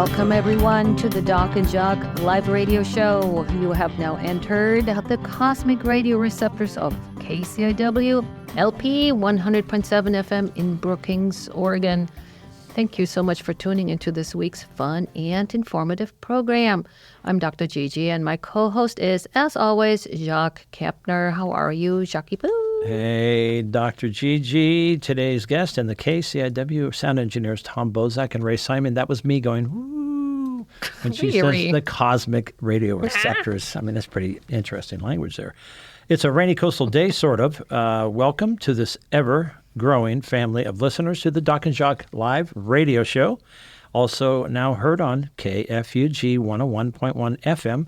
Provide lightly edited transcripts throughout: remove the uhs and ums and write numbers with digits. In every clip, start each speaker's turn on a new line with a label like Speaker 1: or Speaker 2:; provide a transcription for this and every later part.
Speaker 1: Welcome, everyone, to the Doc and Jacques live radio show. You have now entered the cosmic radio receptors of KCIW LP 100.7 FM in Brookings, Oregon. Thank you so much for tuning into this week's fun and informative program. I'm Dr. GiGi, and my co-host is, as always, Jacques Kepner. How are you, Jacques Poo?
Speaker 2: Hey, Dr. GiGi. Today's guest and the KCIW sound engineers, Tom Bozak and Ray Simon. That was me going, woo, when she says the cosmic radio receptors. I mean, that's pretty interesting language there. It's a rainy coastal day, sort of. Welcome to this ever-growing family of listeners to the Doc and Jacques live radio show. Also now heard on KFUG 101.1 FM.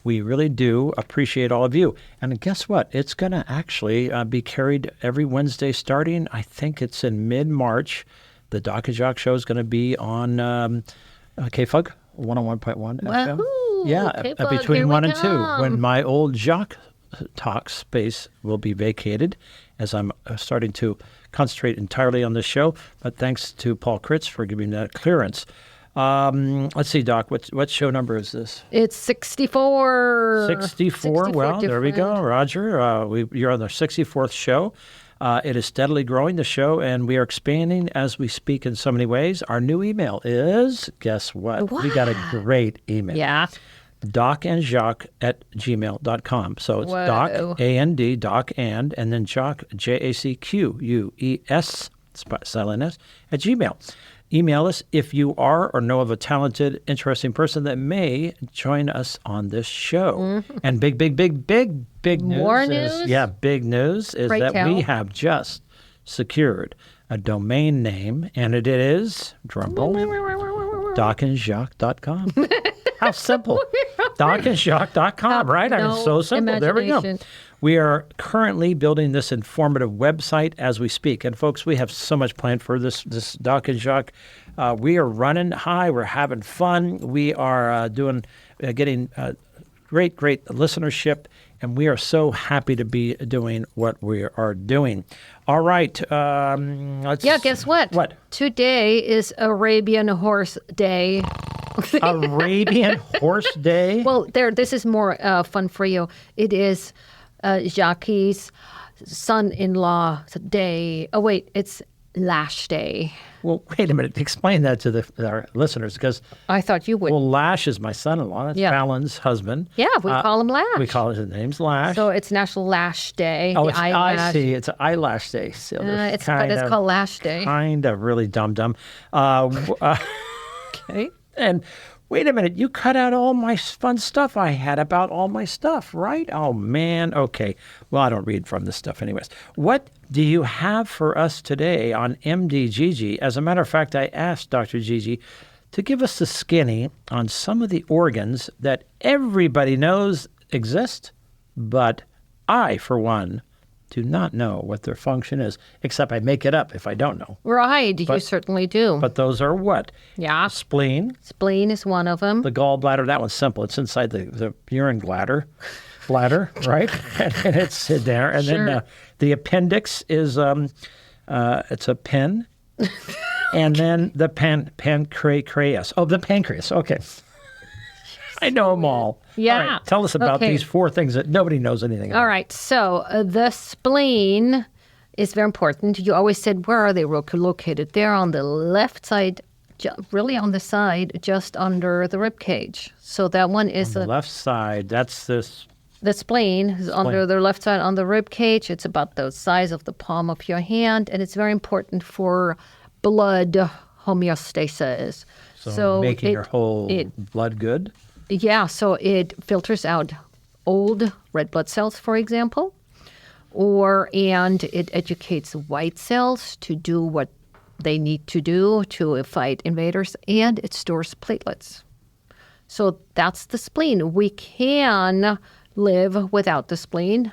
Speaker 2: We really do appreciate all of you. And guess what? It's going to actually be carried every Wednesday starting, I think it's in mid-March. The Doc and Jacques show is going to be on KFUG 101.1 FM. Yeah,
Speaker 1: K-Fug,
Speaker 2: between 1 and 2,
Speaker 1: come.
Speaker 2: when my old Jacques talk space will be vacated, as I'm starting to concentrate entirely on this show. But thanks to Paul Kritz for giving that clearance. Let's see, Doc, what show number is this?
Speaker 1: It's 64.
Speaker 2: 64. Well, there we go, Roger. You're on the 64th show. It is steadily growing, the show, and we are expanding as we speak in so many ways. Our new email is, guess what? We got a great email.
Speaker 1: Yeah.
Speaker 2: docandjacques@gmail.com. So it's Doc, A-N-D, Doc and then Jacques, Jacques, silent S, at Gmail. Email us if you are or know of a talented, interesting person that may join us on this show. Mm-hmm. And big news.
Speaker 1: More news?
Speaker 2: Big news is we have just secured a domain name, and it is, drumroll, docandjacques.com. How simple. docandjacques.com, right? I mean, so simple. There we go. We are currently building this informative website as we speak. And folks, we have so much planned for this Doc and Jacques. We are running high. We're having fun. We are getting great listenership. And we are so happy to be doing what we are doing. All right.
Speaker 1: Guess what?
Speaker 2: What?
Speaker 1: Today is Arabian Horse Day.
Speaker 2: Arabian Horse Day?
Speaker 1: Well, this is more fun for you. It is Jacques' son-in-law day. Oh, wait, it's Lash Day.
Speaker 2: Well, wait a minute. Explain that to our listeners, because
Speaker 1: I thought you would.
Speaker 2: Well, Lash is my son-in-law. That's Fallon's husband.
Speaker 1: Yeah, we call him Lash.
Speaker 2: We call his name's Lash.
Speaker 1: So it's National Lash Day.
Speaker 2: Oh, I see. It's an eyelash day. So
Speaker 1: it's called Lash Day.
Speaker 2: Kind of really dumb.
Speaker 1: Okay.
Speaker 2: And wait a minute, you cut out all my fun stuff I had about all my stuff, right? Oh, man. Okay. Well, I don't read from this stuff anyways. What do you have for us today on MD GiGi? As a matter of fact, I asked Dr. GiGi to give us the skinny on some of the organs that everybody knows exist, but I, for one, do not know what their function is, except I make it up if I don't know.
Speaker 1: Right, you certainly do.
Speaker 2: But those are what?
Speaker 1: Yeah.
Speaker 2: Spleen.
Speaker 1: Spleen is one of them.
Speaker 2: The gallbladder, that one's simple. It's inside the urine bladder, right? and it's there. And then the appendix is, it's a pen. And then the pancreas. Oh, the pancreas. Okay. I know them all.
Speaker 1: Yeah.
Speaker 2: All right, tell us about these four things that nobody knows anything about.
Speaker 1: All right. So the spleen is very important. You always said, where are they located? They're on the left side, really on the side, just under the rib cage. So that one is
Speaker 2: on the left side. That's this.
Speaker 1: The spleen is under the left side on the rib cage. It's about the size of the palm of your hand, and it's very important for blood homeostasis.
Speaker 2: So making your whole blood good?
Speaker 1: Yeah, so it filters out old red blood cells, for example, and it educates white cells to do what they need to do to fight invaders, and it stores platelets. So that's the spleen. We can live without the spleen.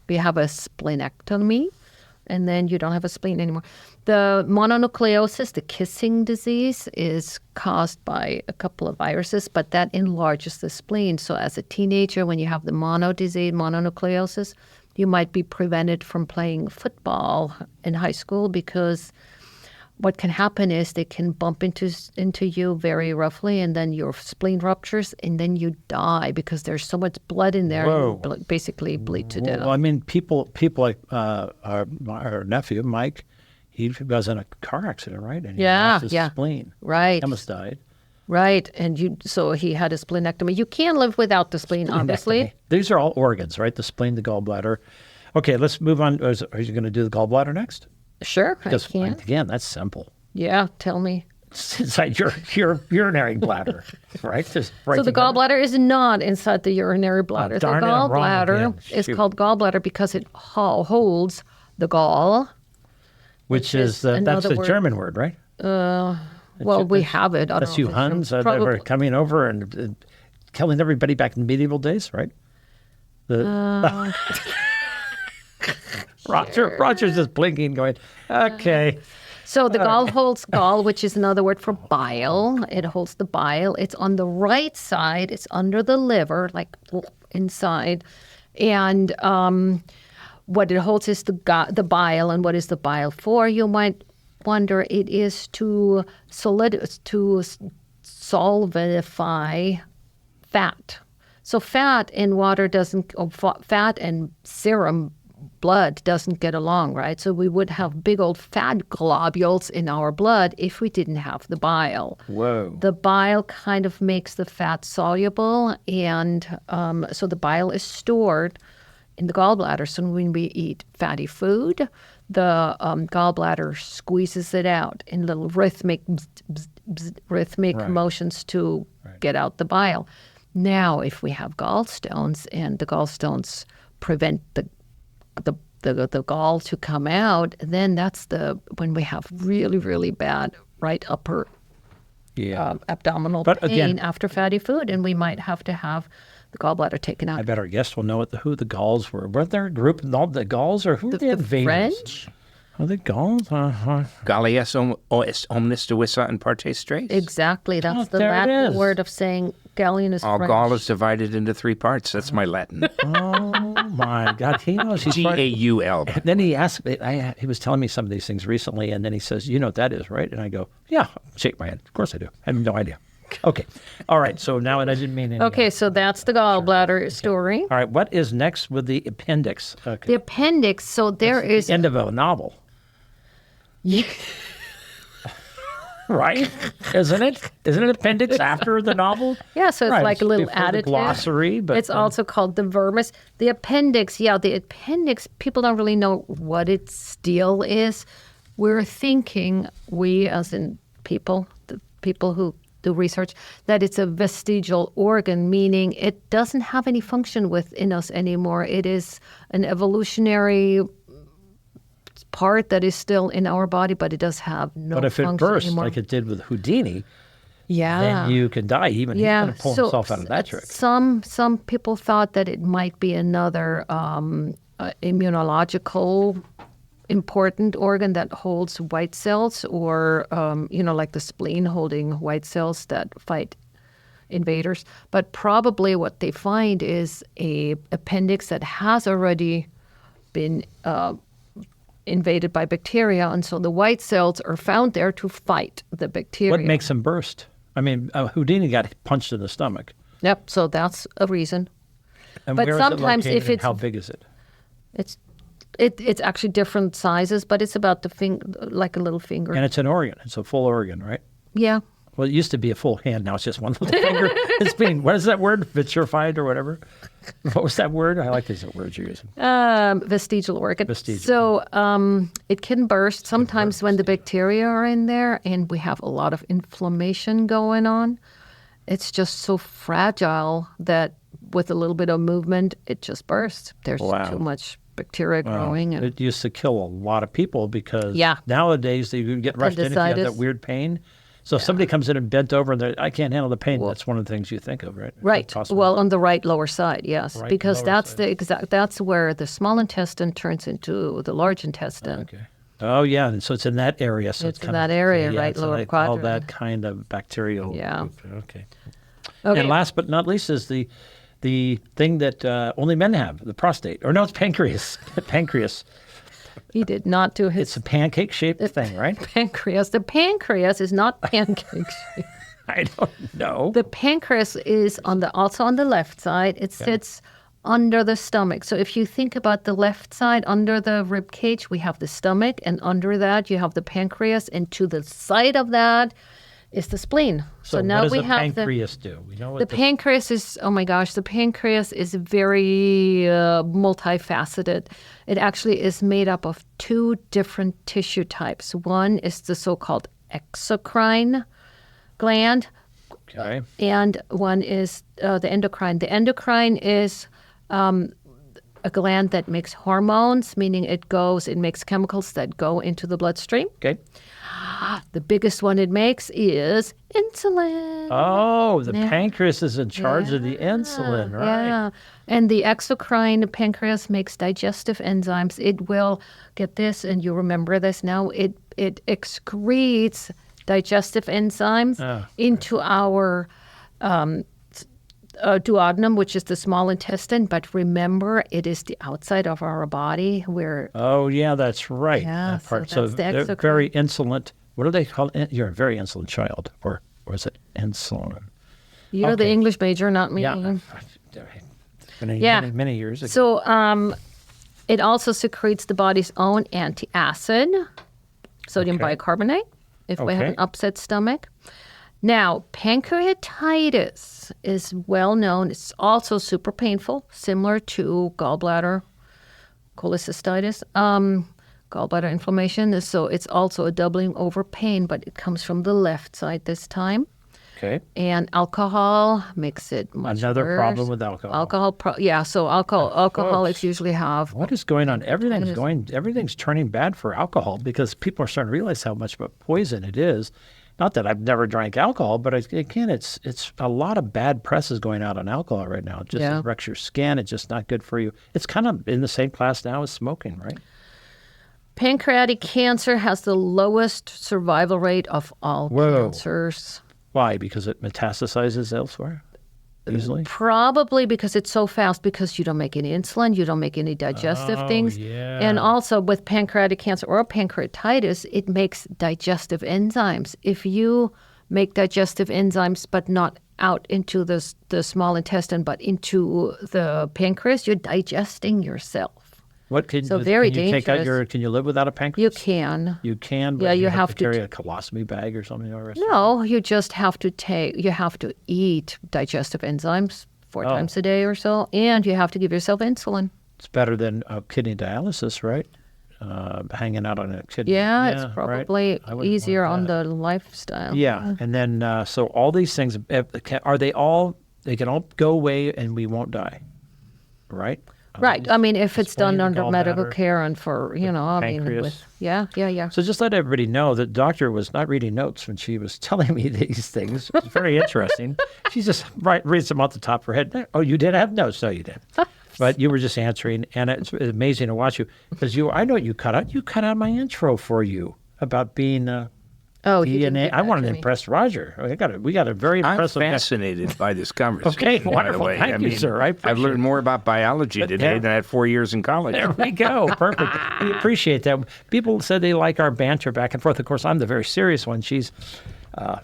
Speaker 1: We have a splenectomy, and then you don't have a spleen anymore. The mononucleosis, the kissing disease, is caused by a couple of viruses, but that enlarges the spleen. So as a teenager, when you have the mononucleosis, you might be prevented from playing football in high school because what can happen is they can bump into you very roughly, and then your spleen ruptures, and then you die because there's so much blood in there.
Speaker 2: Whoa.
Speaker 1: You basically bleed to death.
Speaker 2: Well, I mean, people like our nephew, Mike, he was in a car accident, right? And he lost his spleen.
Speaker 1: Right.
Speaker 2: He almost died.
Speaker 1: Right. And so he had a splenectomy. You can't live without the spleen, obviously.
Speaker 2: These are all organs, right? The spleen, the gallbladder. Okay, let's move on. Are you going to do the gallbladder next?
Speaker 1: Sure,
Speaker 2: Because,
Speaker 1: I can.
Speaker 2: again, that's simple.
Speaker 1: Yeah, tell me.
Speaker 2: It's inside your urinary bladder, right? Just right
Speaker 1: So the
Speaker 2: together.
Speaker 1: gallbladder is not inside the urinary bladder. The
Speaker 2: darn it, I'm wrong
Speaker 1: gallbladder
Speaker 2: again.
Speaker 1: is
Speaker 2: Shoot.
Speaker 1: called gallbladder because it holds the gall.
Speaker 2: Which is that's
Speaker 1: another
Speaker 2: the
Speaker 1: word.
Speaker 2: German word, right?
Speaker 1: Well, we have it. I
Speaker 2: That's
Speaker 1: don't
Speaker 2: you
Speaker 1: know if it's
Speaker 2: Huns that
Speaker 1: probably-
Speaker 2: were coming over and killing everybody back in medieval days, right? Roger's just blinking, going, okay.
Speaker 1: So the gall holds gall, which is another word for bile. It holds the bile. It's on the right side. It's under the liver, like inside. And what it holds is the bile. And what is the bile for? You might wonder. It is to solidify fat. So fat in water fat and serum blood doesn't get along, right? So we would have big old fat globules in our blood if we didn't have the bile.
Speaker 2: Whoa.
Speaker 1: The bile kind of makes the fat soluble, and so the bile is stored in the gallbladder. So when we eat fatty food, the gallbladder squeezes it out in little rhythmic motions to get out the bile. Now, if we have gallstones and the gallstones prevent the gall to come out, then that's when we have really, really bad right upper abdominal
Speaker 2: But
Speaker 1: pain
Speaker 2: again,
Speaker 1: after fatty food, and we might have to have the gallbladder taken out.
Speaker 2: I bet our guests will know who the Gauls were. Weren't there a group, all the Gauls, or who were the invaders?
Speaker 1: French?
Speaker 2: Are they Gauls?
Speaker 3: Gallia est omnis divisa in parte tres.
Speaker 1: Exactly. That's the
Speaker 2: there it
Speaker 1: Latin
Speaker 2: is.
Speaker 1: word of saying Gallian is
Speaker 3: All
Speaker 1: French.
Speaker 3: Gaul is divided into 3 parts. That's my Latin.
Speaker 2: Oh, my God. He knows. He's right.
Speaker 3: Gaul.
Speaker 2: And then he asked me, he was telling me some of these things recently, and then he says, you know what that is, right? And I go, yeah, shake my head. Of course I do. I have no idea. Okay. All right. So now, and I didn't mean any.
Speaker 1: Okay, so that's the gallbladder story.
Speaker 2: All right. What is next with the appendix? Okay.
Speaker 1: The appendix, so there is...
Speaker 2: The end of a novel, right? Isn't it? Isn't it appendix after the novel?
Speaker 1: Yeah, so it's
Speaker 2: Right,
Speaker 1: like a little
Speaker 2: before the
Speaker 1: additive.
Speaker 2: glossary, but
Speaker 1: it's also called the vermis. The appendix, people don't really know what its deal is. We're thinking, as in people, the people who do research, that it's a vestigial organ, meaning it doesn't have any function within us anymore. It is an evolutionary part that is still in our body, but it does have no
Speaker 2: But if
Speaker 1: function
Speaker 2: it bursts
Speaker 1: anymore.
Speaker 2: like it did with Houdini,
Speaker 1: Yeah.
Speaker 2: then you can die. Even he's going to pull himself out of that trick.
Speaker 1: Some people thought that it might be another immunological important organ that holds white cells, or like the spleen holding white cells that fight invaders. But probably what they find is a appendix that has already been invaded by bacteria, and so the white cells are found there to fight the bacteria.
Speaker 2: What makes him burst? I mean, Houdini got punched in the stomach.
Speaker 1: Yep, so that's a reason.
Speaker 2: And
Speaker 1: But
Speaker 2: where is
Speaker 1: sometimes
Speaker 2: it located,
Speaker 1: if
Speaker 2: and
Speaker 1: it's-
Speaker 2: how big is it?
Speaker 1: It's actually different sizes, but it's about like a little finger.
Speaker 2: And it's an organ. It's a full organ, right?
Speaker 1: Yeah.
Speaker 2: Well, it used to be a full hand. Now it's just one little finger. It's being, what is that word? Vitrified or whatever? What was that word? I like these words you're using.
Speaker 1: Vestigial organ.
Speaker 2: Vestigial.
Speaker 1: So it can burst sometimes when the bacteria are in there and we have a lot of inflammation going on. It's just so fragile that with a little bit of movement, it just bursts. There's
Speaker 2: Wow.
Speaker 1: too much bacteria growing. And
Speaker 2: It used to kill a lot of people because
Speaker 1: Yeah.
Speaker 2: nowadays you can get rushed in if you have that
Speaker 1: Appendicitis.
Speaker 2: weird pain. So if somebody comes in and bent over and I can't handle the pain, that's one of the things you think of, right?
Speaker 1: Right.
Speaker 2: Possibly.
Speaker 1: Well, on the right lower side, yes,
Speaker 2: Right
Speaker 1: because
Speaker 2: lower
Speaker 1: that's
Speaker 2: side.
Speaker 1: that's where the small intestine turns into the large intestine.
Speaker 2: Okay. Oh, yeah. And so it's in that area. So
Speaker 1: It's in
Speaker 2: kind of-
Speaker 1: that area,
Speaker 2: yeah,
Speaker 1: right,
Speaker 2: so
Speaker 1: lower
Speaker 2: they call
Speaker 1: quadrant.
Speaker 2: that kind of bacterial.
Speaker 1: Yeah.
Speaker 2: Okay.
Speaker 1: Okay.
Speaker 2: And last but not least is the thing that only men have, the prostate. Or no, it's pancreas. Pancreas.
Speaker 1: He did not do his
Speaker 2: It's a pancake-shaped thing, right?
Speaker 1: pancreas. The pancreas is not pancake shaped.
Speaker 2: I don't know.
Speaker 1: The pancreas is also on the left side. It sits under the stomach. So if you think about the left side under the rib cage, we have the stomach, and under that you have the pancreas, and to the side of that is the spleen.
Speaker 2: So
Speaker 1: now
Speaker 2: what does
Speaker 1: we
Speaker 2: the
Speaker 1: have
Speaker 2: pancreas do? We know what
Speaker 1: the pancreas is. Oh my gosh, the pancreas is very multifaceted. It actually is made up of 2 different tissue types. One is the so-called exocrine gland,
Speaker 2: Okay.
Speaker 1: and one is the endocrine. The endocrine is a gland that makes hormones, meaning it makes chemicals that go into the bloodstream.
Speaker 2: Okay.
Speaker 1: The biggest one it makes is insulin.
Speaker 2: Oh, the pancreas is in charge of the insulin, right?
Speaker 1: Yeah. And the exocrine pancreas makes digestive enzymes. It will get this, and you remember this now, it excretes digestive enzymes into our duodenum, which is the small intestine. But remember, it is the outside of our body where.
Speaker 2: Oh, yeah, that's right.
Speaker 1: Yeah,
Speaker 2: that part.
Speaker 1: so that's the
Speaker 2: they're
Speaker 1: exocrine.
Speaker 2: very insolent. What do they call it? You're a very insolent child, or is it insulin?
Speaker 1: You're the
Speaker 2: Okay.
Speaker 1: English major, not me.
Speaker 2: Yeah. Many,
Speaker 1: Yeah.
Speaker 2: many years ago.
Speaker 1: So it also secretes the body's own anti-acid, sodium
Speaker 2: Okay.
Speaker 1: bicarbonate, if we have
Speaker 2: Okay.
Speaker 1: an upset stomach. Now, pancreatitis is well known. It's also super painful, similar to gallbladder cholecystitis, gallbladder inflammation. So it's also a doubling over pain, but it comes from the left side this time.
Speaker 2: Okay.
Speaker 1: And alcohol makes it much
Speaker 2: Another
Speaker 1: worse.
Speaker 2: problem with alcohol.
Speaker 1: So alcoholics usually have.
Speaker 2: What is going on? Everything's turning bad for alcohol because people are starting to realize how much of a poison it is. Not that I've never drank alcohol, but again, it's a lot of bad press is going out on alcohol right now. It just wrecks your skin. It's just not good for you. It's kind of in the same class now as smoking, right?
Speaker 1: Pancreatic cancer has the lowest survival rate of all cancers.
Speaker 2: Why? Because it metastasizes elsewhere easily?
Speaker 1: Probably because it's so fast, because you don't make any insulin, you don't make any digestive things.
Speaker 2: Yeah.
Speaker 1: And also with pancreatic cancer or pancreatitis, it makes digestive enzymes. If you make digestive enzymes but not out into the small intestine but into the pancreas, you're digesting yourself.
Speaker 2: What can
Speaker 1: very
Speaker 2: you take out
Speaker 1: dangerous.
Speaker 2: Can you live without a
Speaker 1: You
Speaker 2: pancreas?
Speaker 1: can.
Speaker 2: You can, but
Speaker 1: Yeah, you
Speaker 2: have
Speaker 1: have
Speaker 2: to
Speaker 1: to
Speaker 2: carry a colostomy bag or something.
Speaker 1: No, you just have to eat digestive enzymes 4 times a day or so, and you have to give yourself insulin.
Speaker 2: It's better than kidney dialysis, right? Hanging out on a kidney.
Speaker 1: Yeah, it's
Speaker 2: right?
Speaker 1: probably
Speaker 2: I wouldn't
Speaker 1: easier
Speaker 2: want
Speaker 1: on
Speaker 2: that.
Speaker 1: the lifestyle.
Speaker 2: Yeah, and then so all these things, are they all, they can all go away and we won't die, right?
Speaker 1: Right. I mean, if it's done
Speaker 2: spleen,
Speaker 1: under medical
Speaker 2: gallbladder,
Speaker 1: care and for,
Speaker 2: pancreas.
Speaker 1: Yeah.
Speaker 2: So just let everybody know that the doctor was not reading notes when she was telling me these things. It was very interesting. She just reads them off the top of her head. Oh, you did have notes? No, you didn't. But you were just answering, and it's amazing to watch you because I know what you cut out. You cut out my intro for you about being
Speaker 1: Oh, he didn't
Speaker 2: DNA.
Speaker 1: give
Speaker 2: I
Speaker 1: that
Speaker 2: wanted
Speaker 1: to
Speaker 2: to
Speaker 1: me.
Speaker 2: impress Roger. We got a very
Speaker 3: I'm
Speaker 2: impressive guy.
Speaker 3: fascinated by this conversation.
Speaker 2: Okay,
Speaker 3: by the
Speaker 2: wonderful.
Speaker 3: way.
Speaker 2: Thank you, sir. I
Speaker 3: I've
Speaker 2: appreciate
Speaker 3: learned
Speaker 2: it.
Speaker 3: more about biology today than I had 4 years in college.
Speaker 2: There we go. Perfect. We appreciate that. People said they like our banter back and forth. Of course, I'm the very serious one. She's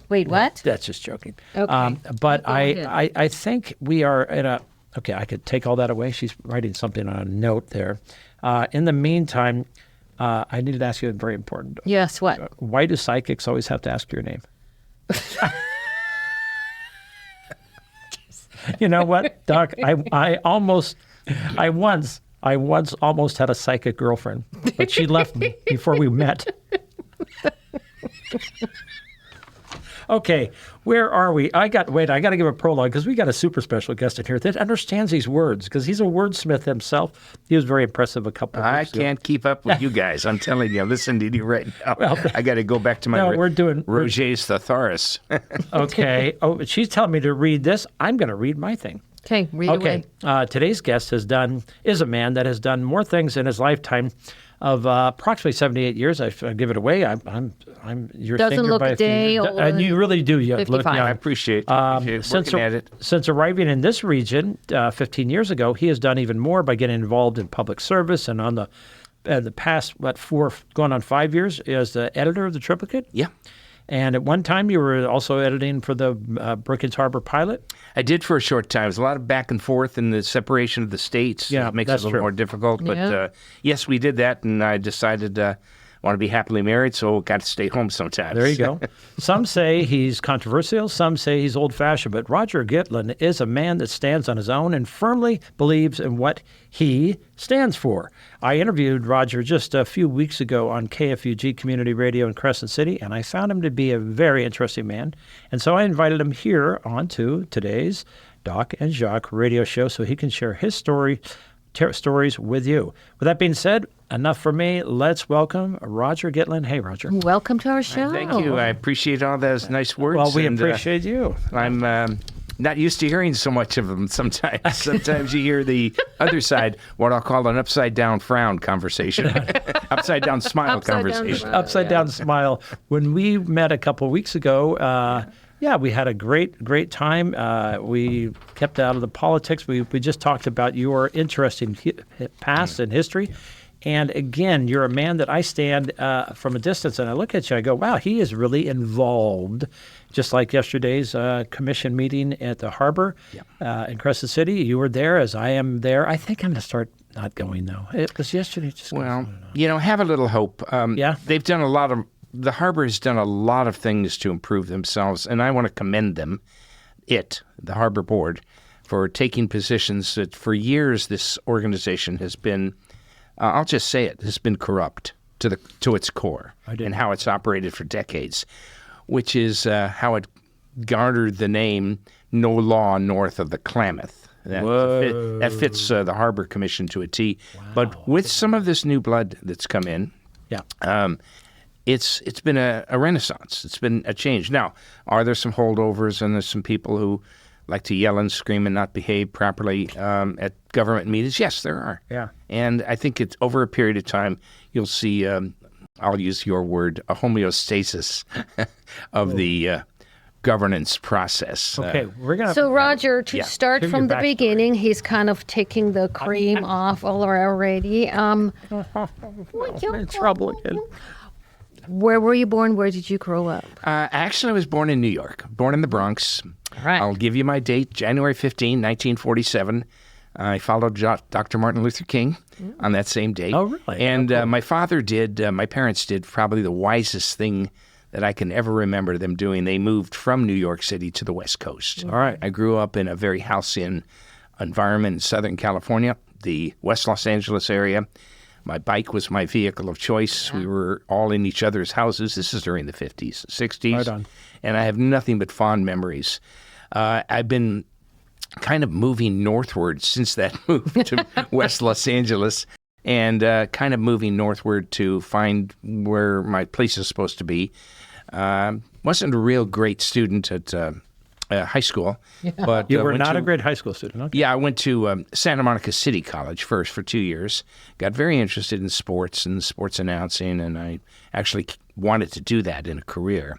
Speaker 1: Wait, what?
Speaker 2: That's just joking.
Speaker 1: Okay.
Speaker 2: But
Speaker 1: Go ahead.
Speaker 2: I think we are at a. Okay, I could take all that away. She's writing something on a note there. In the meantime, I needed to ask you a very important.
Speaker 1: Yes, what?
Speaker 2: Why do psychics always have to ask your name? You know what, Doc? I once almost had a psychic girlfriend, but she left me before we met. Okay, where are we? I got to give a prologue because we got a super special guest in here that understands these words because he's a wordsmith himself. He was very impressive a couple of
Speaker 3: I
Speaker 2: weeks ago.
Speaker 3: can't keep up with you guys. I'm telling you, listen to you right now. I got to go back to my Roger's thesaurus.
Speaker 2: Okay. Oh, she's telling me to read this. I'm going to read my thing.
Speaker 1: Okay, read away.
Speaker 2: Today's guest is a man that has done more things in his lifetime of approximately 78 years. I give it away. You're
Speaker 1: Doesn't
Speaker 2: thinking
Speaker 1: look
Speaker 2: by
Speaker 1: a day older
Speaker 2: and you really do. You look
Speaker 1: 55.
Speaker 2: young.
Speaker 3: I appreciate working at it.
Speaker 2: Since arriving in this region 15 years ago, he has done even more by getting involved in public service and on the the past, going on 5 years as the editor of the Triplicate?
Speaker 3: Yeah.
Speaker 2: And at one time, you were also editing for the Brookings Harbor Pilot?
Speaker 3: I did for a short time. There's a lot of back and forth in the separation of the states.
Speaker 2: Yeah,
Speaker 3: it makes it a little more difficult. But yes, we did that, and I decided I want to be happily married, so got to stay home sometimes.
Speaker 2: There you go. Some say he's controversial. Some say he's old-fashioned. But Roger Gitlin is a man that stands on his own and firmly believes in what he stands for. I interviewed Roger just a few weeks ago on KFUG Community Radio in Crescent City, and I found him to be a very interesting man. And so I invited him here onto today's Doc and Jacques radio show so he can share his stories with you. With that being said, enough for me. Let's welcome Roger Gitlin. Hey, Roger.
Speaker 1: Welcome to our show.
Speaker 3: Thank you. I appreciate all those nice words.
Speaker 2: Well, we appreciate you.
Speaker 3: I'm not used to hearing so much of them sometimes. Sometimes you hear the other side, what I'll call an upside-down frown conversation. Upside-down smile conversation.
Speaker 2: Upside-down smile. When we met a couple of weeks ago, we had a great time. We kept out of the politics. We just talked about your interesting past and history. And again, you're a man that I stand from a distance and I look at you, I go, wow, he is really involved. Just like yesterday's commission meeting at the harbor in Crescent City. You were there as I am there. I think I'm going to start not going, though. Because yesterday just
Speaker 3: have a little hope. They've done the harbor has done a lot of things to improve themselves, and I want to commend them, the harbor board, for taking positions that for years this organization has been, I'll just say it, has been corrupt to its core and how it's operated for decades, which is how it garnered the name No Law North of the Klamath. That fits the Harbor Commission to a T. Wow. But with some of this new blood that's come in, it's been a renaissance. It's been a change. Now, are there some holdovers and there's some people who like to yell and scream and not behave properly at government meetings? Yes, there are.
Speaker 2: Yeah.
Speaker 3: And I think it's over a period of time, you'll see, I'll use your word, a homeostasis of the governance process.
Speaker 2: Okay, we're going to...
Speaker 1: So, Roger, to start from the beginning, he's kind of taking the cream off already.
Speaker 2: I'm in trouble again.
Speaker 1: Where were you born? Where did you grow up?
Speaker 3: Actually, I was born in New York, born in the Bronx.
Speaker 1: All right.
Speaker 3: I'll give you my date, January 15, 1947. I followed Dr. Martin Luther King on that same date.
Speaker 2: Oh, really?
Speaker 3: And my parents did probably the wisest thing that I can ever remember them doing. They moved from New York City to the West Coast.
Speaker 2: All right.
Speaker 3: I grew up in a very halcyon environment in Southern California, the West Los Angeles area. My bike was my vehicle of choice. We were all in each other's houses. This is during the 50s, 60s.
Speaker 2: Right on.
Speaker 3: And I have nothing but fond memories. I've been kind of moving northward since that move to West Los Angeles, and kind of moving northward to find where my place is supposed to be. Wasn't a real great student at high school. But
Speaker 2: you were not a great high school student, okay?
Speaker 3: Yeah, I went to Santa Monica City College first for 2 years. Got very interested in sports and sports announcing, and I actually wanted to do that in a career.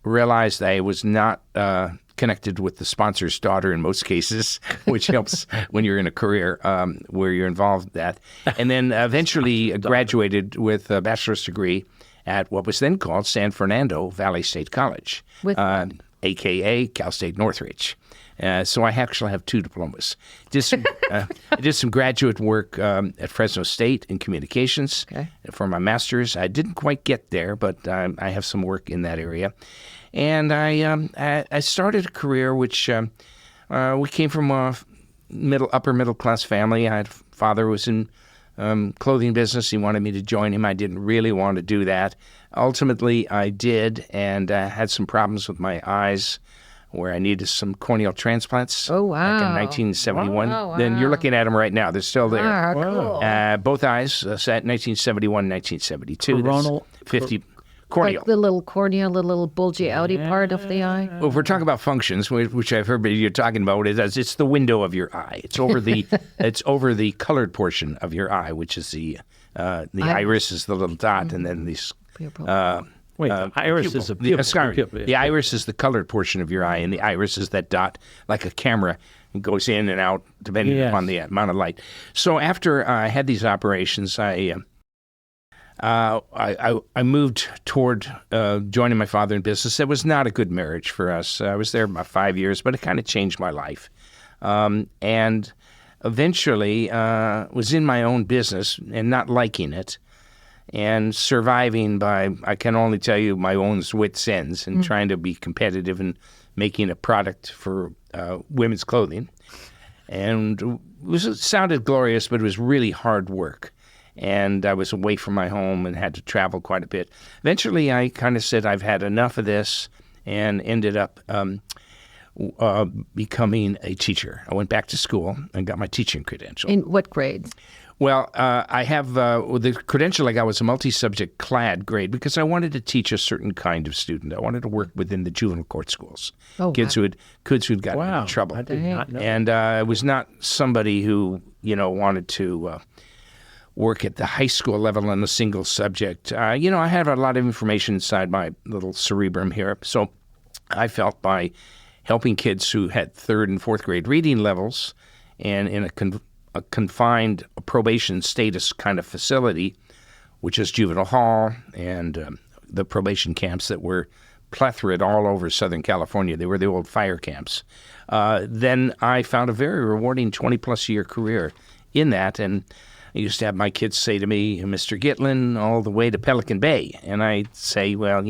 Speaker 3: Realized I was not connected with the sponsor's daughter in most cases, which helps when you're in a career where you're involved in that. And then eventually graduated with a bachelor's degree at what was then called San Fernando Valley State College, a.k.a. Cal State Northridge. So I actually have 2 diplomas. I did some graduate work at Fresno State in communications for my master's. I didn't quite get there, but I have some work in that area. And I started a career which we came from a upper middle class family. I had a father who was in clothing business. He wanted me to join him. I didn't really want to do that. Ultimately, I did, and had some problems with my eyes where I needed some corneal transplants.
Speaker 1: Oh, wow.
Speaker 3: Back in 1971. Wow. Then you're looking at them right now. They're still there.
Speaker 1: Ah, cool.
Speaker 3: Both eyes, set 1971, 1972.
Speaker 2: Coronal.
Speaker 3: 50 corneal.
Speaker 1: Like the little cornea, the little bulgy outy part of the eye?
Speaker 3: Well, if we're talking about functions, which I've heard you're talking about, it's the window of your eye. It's over the it's over the colored portion of your eye, which is the iris is the little dot, and then these.
Speaker 2: The iris
Speaker 3: pupil.
Speaker 2: is a pupil.
Speaker 3: The iris is the colored portion of your eye, and the iris is that dot, like a camera It goes in and out depending upon the amount of light. So after I had these operations, I moved toward joining my father in business. It was not a good marriage for us. I was there about 5 years, but it kind of changed my life. And eventually was in my own business and not liking it and surviving by, I can only tell you, my own wits' ends and trying to be competitive and making a product for women's clothing. And it sounded glorious, but it was really hard work. And I was away from my home and had to travel quite a bit. Eventually, I kind of said, I've had enough of this, and ended up becoming a teacher. I went back to school and got my teaching credential.
Speaker 1: In what grades?
Speaker 3: Well, I have the credential I got was a multi-subject clad grade because I wanted to teach a certain kind of student. I wanted to work within the juvenile court schools, kids who'd gotten in trouble.
Speaker 2: I did not know.
Speaker 3: And I was not somebody who wanted to work at the high school level on a single subject. I have a lot of information inside my little cerebrum here, so I felt by helping kids who had third and fourth grade reading levels and in a confined probation status kind of facility, which is juvenile hall and the probation camps that were plethora all over Southern California. They were the old fire camps. Then I found a very rewarding 20-plus year career in that, and I used to have my kids say to me, Mr. Gitlin, all the way to Pelican Bay. And I'd say, well,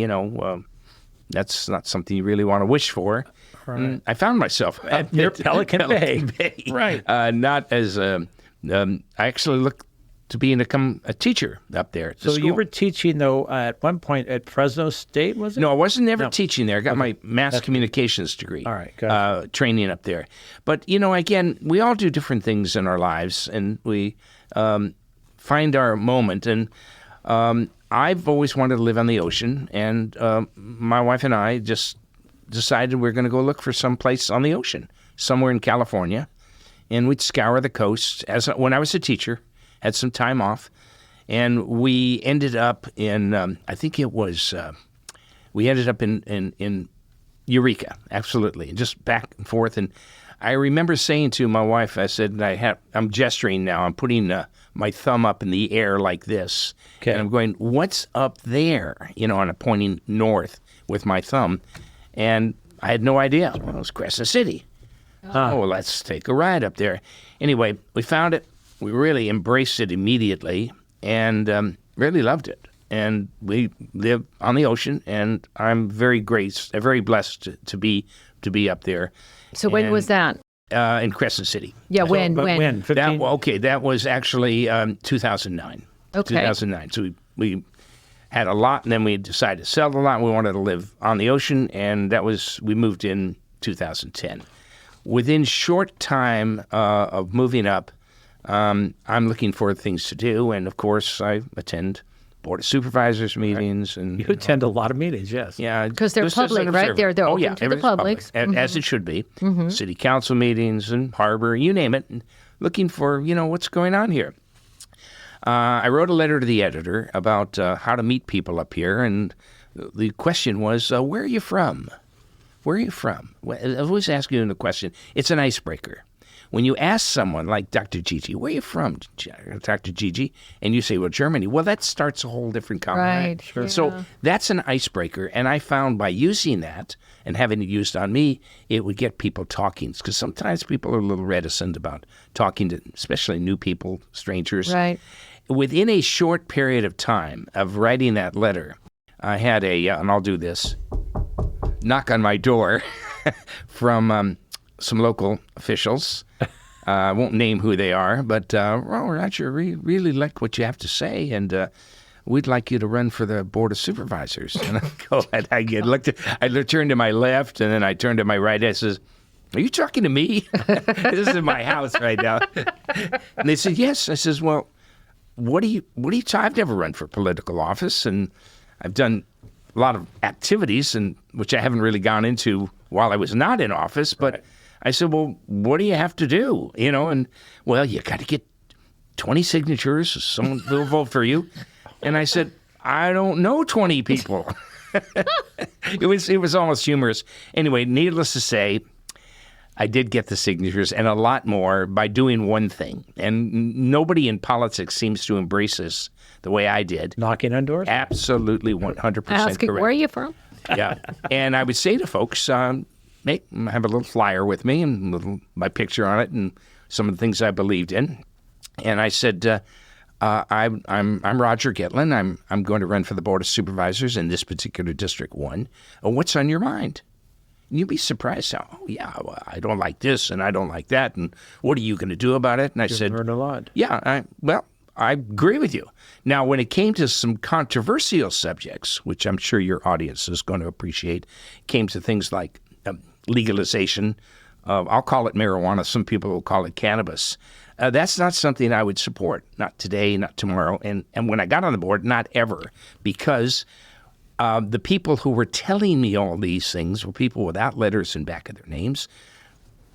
Speaker 3: that's not something you really want to wish for. Right. I found myself at
Speaker 2: near Pelican Bay. Right.
Speaker 3: Not as I actually looked to become a teacher up there.
Speaker 2: So you were teaching, though, at one point at Fresno State, was it?
Speaker 3: No, I wasn't ever teaching there. I got my mass communications degree.
Speaker 2: All right, gotcha.
Speaker 3: Training up there. But, again, we all do different things in our lives, and we find our moment. And I've always wanted to live on the ocean, and my wife and I just decided we're going to go look for some place on the ocean, somewhere in California, and we'd scour the coast. When I was a teacher, had some time off, and we ended up in I think it was we ended up in Eureka, absolutely, and just back and forth. And I remember saying to my wife, I said, I'm gesturing now. I'm putting my thumb up in the air like this, and I'm going, "What's up there?" And I'm pointing north with my thumb. And I had no idea. Well, it was Crescent City. Oh, well, let's take a ride up there. Anyway, we found it. We really embraced it immediately and really loved it. And we live on the ocean, and I'm very blessed to be up there.
Speaker 1: So when was that?
Speaker 3: In Crescent City.
Speaker 1: Yeah, when?
Speaker 2: When?
Speaker 3: That was actually 2009.
Speaker 1: Okay.
Speaker 3: 2009. So we had a lot, and then we decided to sell the lot. We wanted to live on the ocean, and we moved in 2010. Within short time of moving up, I'm looking for things to do, and of course, I attend Board of Supervisors meetings. And
Speaker 2: you attend a lot of meetings, yes.
Speaker 3: Yeah.
Speaker 1: Because they're public, right? They're open to the public.
Speaker 3: As it should be. City council meetings and harbor, you name it, and looking for, what's going on here. I wrote a letter to the editor about how to meet people up here, and the question was, where are you from? Where are you from? I always ask you the question. It's an icebreaker. When you ask someone like Dr. GiGi, where are you from, Dr. GiGi? And you say, well, Germany. Well, that starts a whole different conversation.
Speaker 1: Right. Sure.
Speaker 3: So that's an icebreaker, and I found by using that and having it used on me, it would get people talking, because sometimes people are a little reticent about talking to, especially new people, strangers.
Speaker 1: Right.
Speaker 3: Within a short period of time of writing that letter, I had and I'll do this, knock on my door from some local officials. I won't name who they are, but, Roger, we really like what you have to say, and we'd like you to run for the Board of Supervisors. And I go, I turned to my left, and then I turned to my right. I says, are you talking to me? This is my house right now. And they said, yes. I says, well, what do you I've never run for political office, and I've done a lot of activities, and which I haven't really gone into while I was not in office, but right. I said, well, what do you have to do? And, well, you got to get 20 signatures, someone will vote for you. And I said, I don't know 20 people. It was almost humorous. Anyway, needless to say, I did get the signatures and a lot more by doing one thing. And nobody in politics seems to embrace this the way I did.
Speaker 2: Knocking on doors?
Speaker 3: Absolutely 100%
Speaker 1: Asking,
Speaker 3: correct.
Speaker 1: where are you from?
Speaker 3: Yeah. And I would say to folks, I have a little flyer with me and my picture on it and some of the things I believed in. And I said, I'm Roger Gitlin. I'm going to run for the Board of Supervisors in this particular District 1. What's on your mind? And you'd be surprised how, well, I don't like this and I don't like that. And what are you going to do about it? And I said,
Speaker 2: learned a lot.
Speaker 3: Yeah, I agree with you. Now, when it came to some controversial subjects, which I'm sure your audience is going to appreciate, came to things like legalization. I'll call it marijuana. Some people will call it cannabis. That's not something I would support. Not today, not tomorrow. And when I got on the board, not ever. Because the people who were telling me all these things were people without letters in back of their names,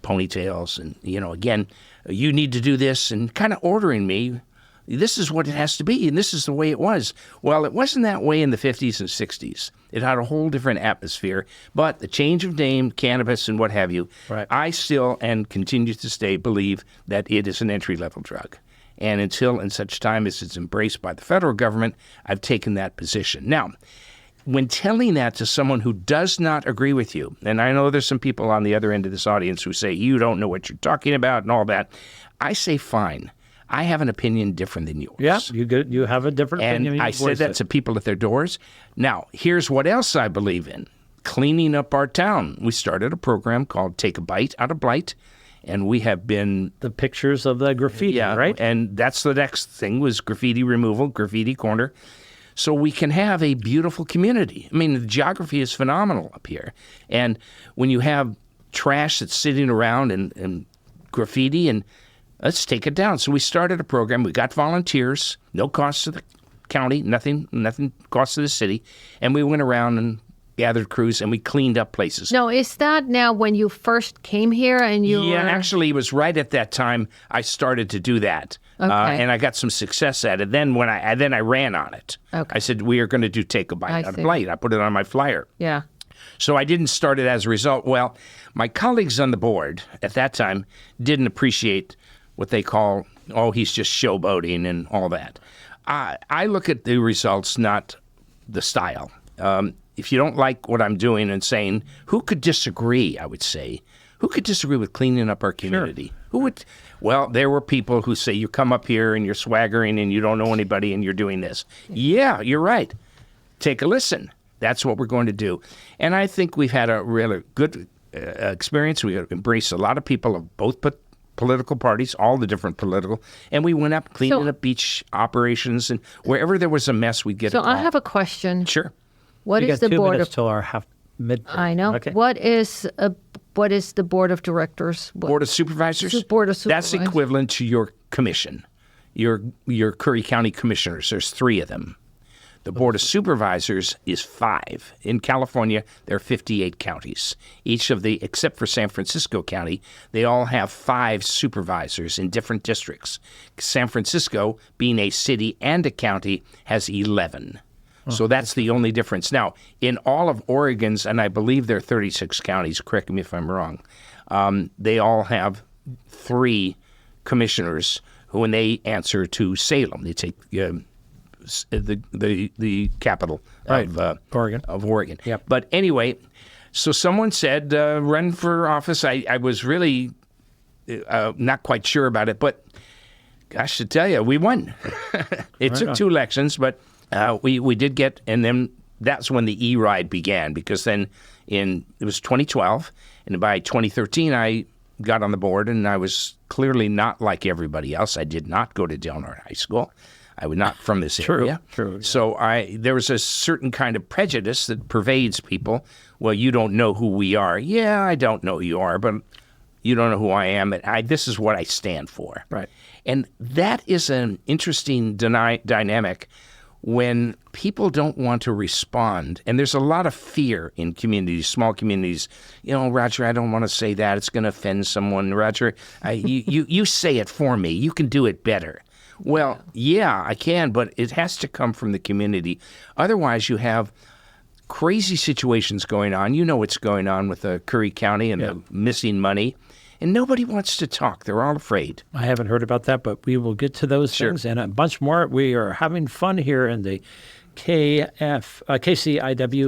Speaker 3: ponytails, and, again, you need to do this, and kind of ordering me, this is what it has to be, and this is the way it was. Well, it wasn't that way in the 50s and 60s. It had a whole different atmosphere. But the change of name, cannabis, and what have you,
Speaker 2: right.
Speaker 3: I still, and continue to believe that it is an entry-level drug. And until and such time as it's embraced by the federal government, I've taken that position. Now, when telling that to someone who does not agree with you, and I know there's some people on the other end of this audience who say, you don't know what you're talking about and all that, I say, fine. I have an opinion different than yours.
Speaker 2: Yeah, you have a different opinion.
Speaker 3: And I said that to people at their doors. Now, here's what else I believe in. Cleaning up our town. We started a program called Take a Bite Out of Blight, and we have been...
Speaker 2: The pictures of the graffiti, right?
Speaker 3: And that's the next thing was graffiti removal, graffiti corner. So we can have a beautiful community. I mean, the geography is phenomenal up here. And when you have trash that's sitting around and graffiti, and let's take it down. So we started a program. We got volunteers, no cost to the county, nothing cost to the city. And we went around and gathered crews, and we cleaned up places.
Speaker 1: No, is that now when you first came here and you
Speaker 3: Yeah,
Speaker 1: were...
Speaker 3: actually, it was right at that time I started to do that.
Speaker 1: Okay.
Speaker 3: And I got some success at it. Then I ran on it.
Speaker 1: Okay.
Speaker 3: I said, we are going to do Take a Bite
Speaker 1: I
Speaker 3: Out of
Speaker 1: see.
Speaker 3: Blight. I put it on my flyer.
Speaker 1: Yeah.
Speaker 3: So I didn't start it as a result. Well, my colleagues on the board at that time didn't appreciate what they call, he's just showboating and all that. I look at the results, not the style. If you don't like what I'm doing and saying, who could disagree, I would say? Who could disagree with cleaning up our community? Sure. Who would? Well, there were people who say, you come up here and you're swaggering and you don't know anybody and you're doing this. Yeah, you're right. Take a listen. That's what we're going to do. And I think we've had a really good experience. We embraced a lot of people of both political parties, all the different political, and we went up cleaning up beach operations, and wherever there was a mess, we'd get a call.
Speaker 1: I have a question.
Speaker 3: Sure.
Speaker 1: What is the board of...
Speaker 2: till our mid?
Speaker 1: I know.
Speaker 2: Okay.
Speaker 1: What is the board of directors?
Speaker 3: Board of Supervisors?
Speaker 1: Board of Supervisors.
Speaker 3: That's equivalent to your commission, your Curry County commissioners. There's 3 of them. The Board of Supervisors is 5. In California, there are 58 counties. Except for San Francisco County, they all have 5 supervisors in different districts. San Francisco, being a city and a county, has 11. So that's the only difference. Now, in all of Oregon's, and I believe there are 36 counties, correct me if I'm wrong, they all have 3 commissioners who, when they answer to Salem, they take the capital of Oregon.
Speaker 2: Yep.
Speaker 3: But anyway, so someone said, run for office. I was really not quite sure about it, but gosh, to tell you, we won. It took 2 elections, but we did get, and then that's when the E-Ride began, because then it was 2012, and by 2013, I got on the board, and I was clearly not like everybody else. I did not go to Del Norte High School. I was not from this area.
Speaker 2: True. Yeah.
Speaker 3: So there was a certain kind of prejudice that pervades people. Well, you don't know who we are. Yeah, I don't know who you are, but you don't know who I am. And this is what I stand for.
Speaker 2: Right.
Speaker 3: And that is an interesting dynamic when people don't want to respond. And there's a lot of fear in communities, small communities. Roger, I don't want to say that. It's going to offend someone. Roger, you say it for me. You can do it better. Well, yeah, I can, but it has to come from the community. Otherwise, you have crazy situations going on. You know what's going on with Curry County and the missing money. And nobody wants to talk. They're all afraid.
Speaker 2: I haven't heard about that, but we will get to those things and a bunch more. We are having fun here in the KCIW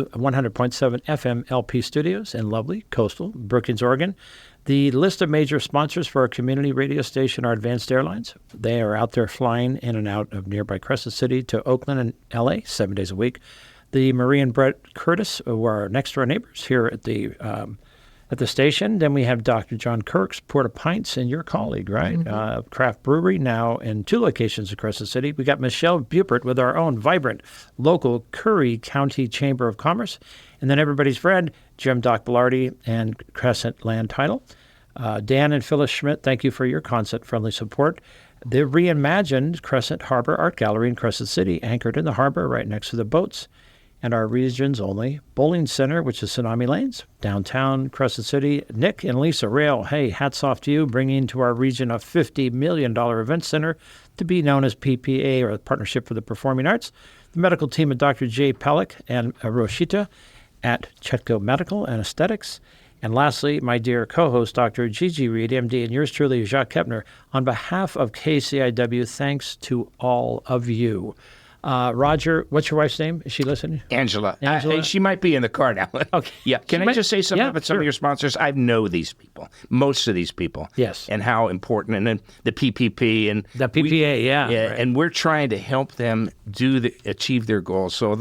Speaker 2: 100.7 FM LP studios in lovely coastal Brookings, Oregon. The list of major sponsors for our community radio station are Advanced Airlines. They are out there flying in and out of nearby Crescent City to Oakland and L.A. 7 days a week. The Marie and Brett Curtis, who are next door neighbors here at the station. Then we have Dr. John Kirk's Porta Pints, and your colleague, right? Craft Brewery, now in 2 locations in Crescent City. We got Michelle Bupert with our own vibrant local Curry County Chamber of Commerce. And then everybody's friend, Jim Doc Bellardi and Crescent Land Title. Dan and Phyllis Schmidt, thank you for your concept-friendly support. The reimagined Crescent Harbor Art Gallery in Crescent City, anchored in the harbor right next to the boats. And our region's only bowling center, which is Tsunami Lanes, downtown Crescent City. Nick and Lisa Rail, hey, hats off to you, bringing to our region a $50 million event center to be known as PPA, or Partnership for the Performing Arts. The medical team of Dr. J. Pellick and Roshita at Chetco Medical and Aesthetics. And lastly, my dear co-host, Dr. GiGi Reed, MD, and yours truly, Jacques Kepner, on behalf of KCIW, thanks to all of you. Roger, what's your wife's name? Is she listening?
Speaker 3: Angela.
Speaker 2: Angela?
Speaker 3: She might be in the car now.
Speaker 2: Okay.
Speaker 3: Yeah. Can I just say something about some of your sponsors? I know these people, most of these people.
Speaker 2: Yes.
Speaker 3: And how important, and then the PPP and
Speaker 2: the PPA, right.
Speaker 3: And we're trying to help them achieve their goals. So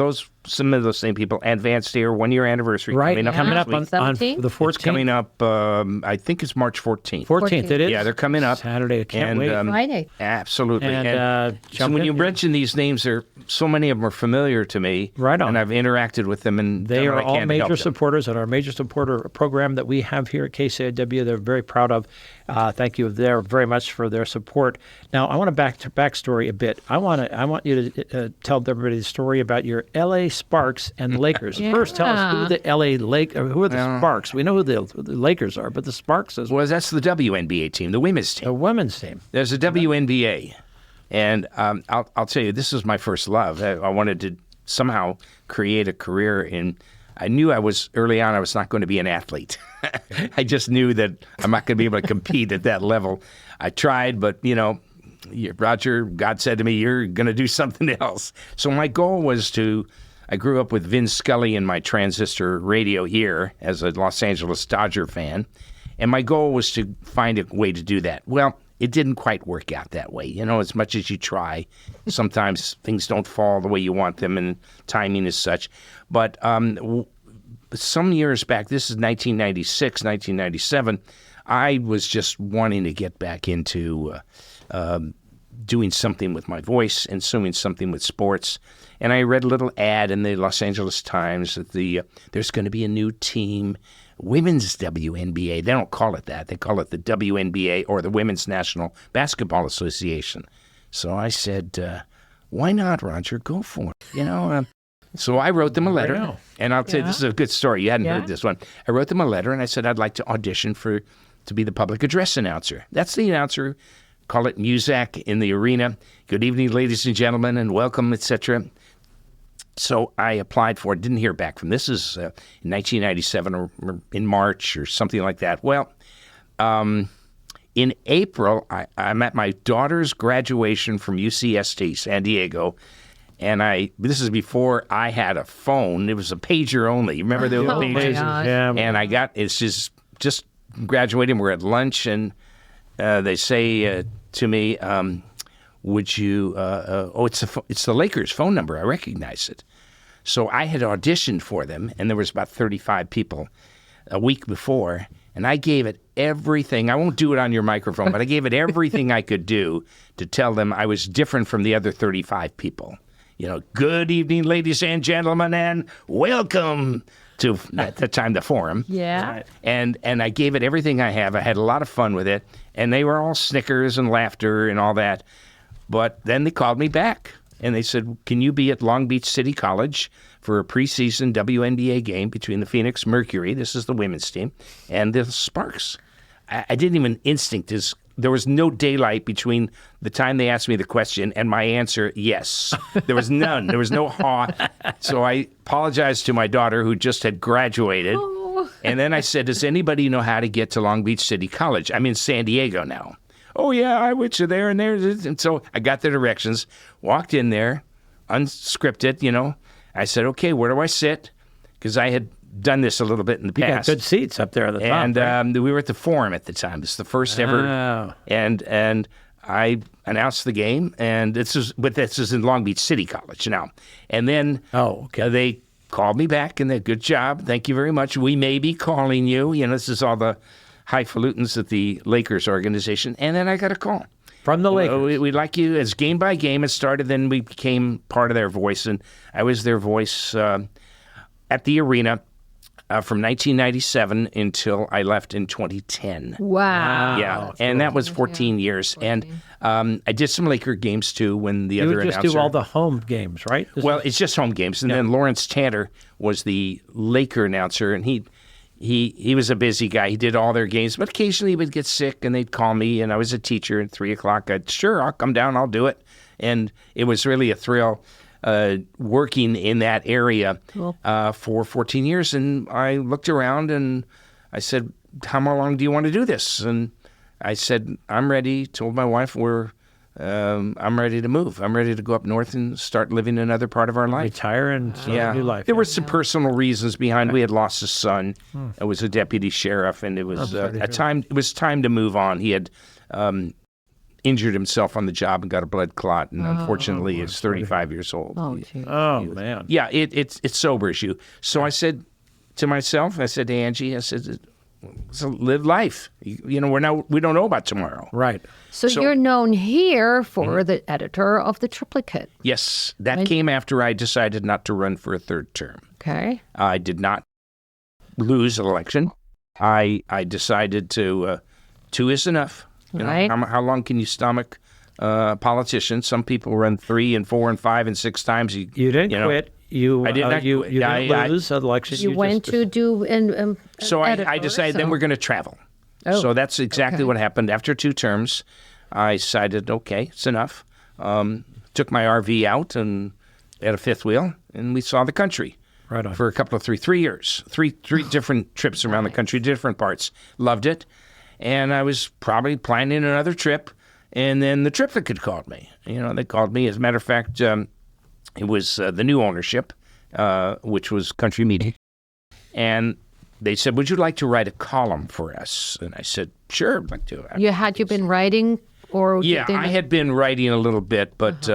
Speaker 3: some of those same people, Advanced Air 1-year anniversary coming up
Speaker 2: on the 14th.
Speaker 3: It's coming up. I think it's March 14th.
Speaker 2: 14th it is.
Speaker 3: Yeah, they're coming up
Speaker 2: Saturday. I can't wait.
Speaker 1: Friday.
Speaker 3: Absolutely.
Speaker 2: And
Speaker 3: so when you mention these names, so many of them are familiar to me.
Speaker 2: Right on.
Speaker 3: And I've interacted with them, and
Speaker 2: they are all major supporters at our major supporter program that we have here at KCIW. They're very proud of. Thank you there very much for their support. Now, I want to backstory a bit. I want you to tell everybody the story about your L.A. Sparks and the Lakers. First, tell us who the L.A. who are the Sparks. We know who the Lakers are, but the Sparks is
Speaker 3: well, that's the WNBA team, the women's team.
Speaker 2: The women's team.
Speaker 3: There's a WNBA, and I'll tell you, this was my first love. I wanted to somehow create a career in. I knew early on I was not going to be an athlete. I just knew that I'm not going to be able to compete at that level. I tried, but, Roger, God said to me, you're going to do something else. So my goal was I grew up with Vin Scully in my transistor radio here as a Los Angeles Dodger fan, and my goal was to find a way to do that. Well, it didn't quite work out that way. As much as you try, sometimes things don't fall the way you want them, and timing is such. But some years back, this is 1996, 1997, I was just wanting to get back into doing something with my voice and doing something with sports. And I read a little ad in the Los Angeles Times that there's going to be a new team, Women's WNBA. They don't call it that. They call it the WNBA, or the Women's National Basketball Association. So I said, why not, Roger? Go for it. So I wrote them a letter, and I'll tell you, this is a good story. You hadn't heard this one. I wrote them a letter, and I said I'd like to audition to be the public address announcer. That's the announcer. Call it Muzak in the arena. Good evening, ladies and gentlemen, and welcome, etc. So I applied for it, didn't hear back from. This is in 1997 or in March or something like that. Well, in April, I'm at my daughter's graduation from UCST, San Diego, and this is before I had a phone. It was a pager only. Remember the old pagers?
Speaker 2: Yeah.
Speaker 3: And it's just graduating. We're at lunch, and they say to me, would you, it's the Lakers phone number. I recognize it. So I had auditioned for them, and there was about 35 people a week before, and I gave it everything. I won't do it on your microphone, but I gave it everything I could do to tell them I was different from the other 35 people. Good evening, ladies and gentlemen, and welcome to, at the time, the Forum.
Speaker 1: Yeah.
Speaker 3: And I gave it everything I have. I had a lot of fun with it, and they were all snickers and laughter and all that. But then they called me back, and they said, can you be at Long Beach City College for a preseason WNBA game between the Phoenix Mercury, this is the women's team, and the Sparks? I didn't even instinct there was no daylight between the time they asked me the question and my answer, yes. There was none. There was no haw. So I apologized to my daughter, who just had graduated. Oh. And then I said, does anybody know how to get to Long Beach City College? I'm in San Diego now. Oh, yeah, I went to there and there. And so I got the directions, walked in there, unscripted, I said, okay, where do I sit? Because I had done this a little bit in the past.
Speaker 2: You got good seats up there at the top.
Speaker 3: And
Speaker 2: right?
Speaker 3: We were at the Forum at the time. It's the first ever. And I announced the game, and this is in Long Beach City College now. And then they called me back, and they good job. Thank you very much. We may be calling you. This is all the highfalutins at the Lakers organization. And then I got a call.
Speaker 2: From the Lakers.
Speaker 3: We'd like you, as game by game it started, then we became part of their voice, and I was their voice at the arena from 1997 until I left in 2010.
Speaker 1: Wow.
Speaker 3: Yeah, and that was 14 years. 14. And I did some Laker games, too, when the other announcer... You
Speaker 2: would just do all the home games, right?
Speaker 3: It's just home games. And then Lawrence Tanner was the Laker announcer, and he was a busy guy. He did all their games, but occasionally he would get sick, and they'd call me, and I was a teacher at 3 o'clock. I'll come down, I'll do it. And it was really a thrill working in that area for 14 years. And I looked around, and I said, how long do you want to do this? And I said, I'm ready. Told my wife, I'm ready to move. I'm ready to go up north and start living another part of our life.
Speaker 2: Retire and start a new life.
Speaker 3: There were some personal reasons behind. We had lost a son. I was a deputy sheriff, and it was time. It was time to move on. He had injured himself on the job and got a blood clot, and unfortunately, he's 35 years old.
Speaker 2: Man.
Speaker 3: Yeah, it sobers you. So I said to myself, I said to Angie, so live life. We don't know about tomorrow.
Speaker 2: Right.
Speaker 1: So you're known here for the editor of the Triplicate.
Speaker 3: Yes, that came after I decided not to run for a third term.
Speaker 1: Okay.
Speaker 3: I did not lose an election. I decided to two is enough.
Speaker 1: Right.
Speaker 3: How long can you stomach politicians? Some people run 3 and 4 and 5 and 6 times. You
Speaker 2: didn't quit. I didn't quit. You didn't lose an election.
Speaker 1: You went to do
Speaker 3: So I decided then we're going to travel. Oh, so that's exactly what happened. After 2 terms, I decided, okay, it's enough. Took my RV out and had a fifth wheel, and we saw the country.
Speaker 2: Right on.
Speaker 3: For a couple of 3 years. Three different trips around the country, different parts. Loved it. And I was probably planning another trip, and then the Triplicate called me. They called me. As a matter of fact, it was the new ownership, which was Country Media. And they said, would you like to write a column for us? And I said, sure, I'd like to.
Speaker 1: Had you been writing?
Speaker 3: I had been writing a little bit, but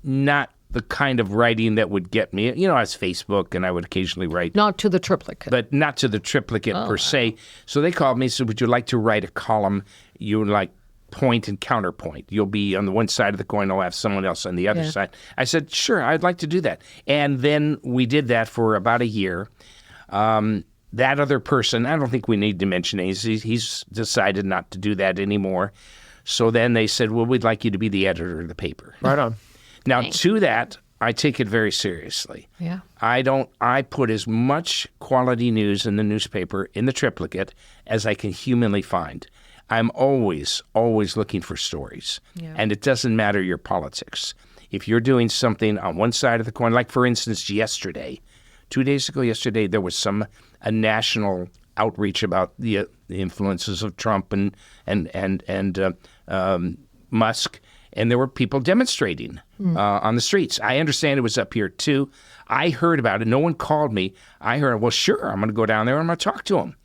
Speaker 3: not the kind of writing that would get me. I was Facebook, and I would occasionally write.
Speaker 1: Not to the Triplicate.
Speaker 3: But not to the Triplicate per se. So they called me and said, would you like to write a column? You would like point and counterpoint. You'll be on the one side of the coin, I'll have someone else on the other side. I said, sure, I'd like to do that. And then we did that for about a year. That other person, I don't think we need to mention names. He's decided not to do that anymore. So then they said, well, we'd like you to be the editor of the paper.
Speaker 2: Right on.
Speaker 3: Now, to that, I take it very seriously.
Speaker 1: Yeah.
Speaker 3: I put as much quality news in the newspaper, in the Triplicate, as I can humanly find. I'm always looking for stories. Yeah. And it doesn't matter your politics. If you're doing something on one side of the coin, like, for instance, 2 days ago, there was a national outreach about the influences of Trump and Musk. And there were people demonstrating on the streets. I understand it was up here, too. I heard about it. No one called me. I heard, well, sure, I'm going to go down there and I'm going to talk to them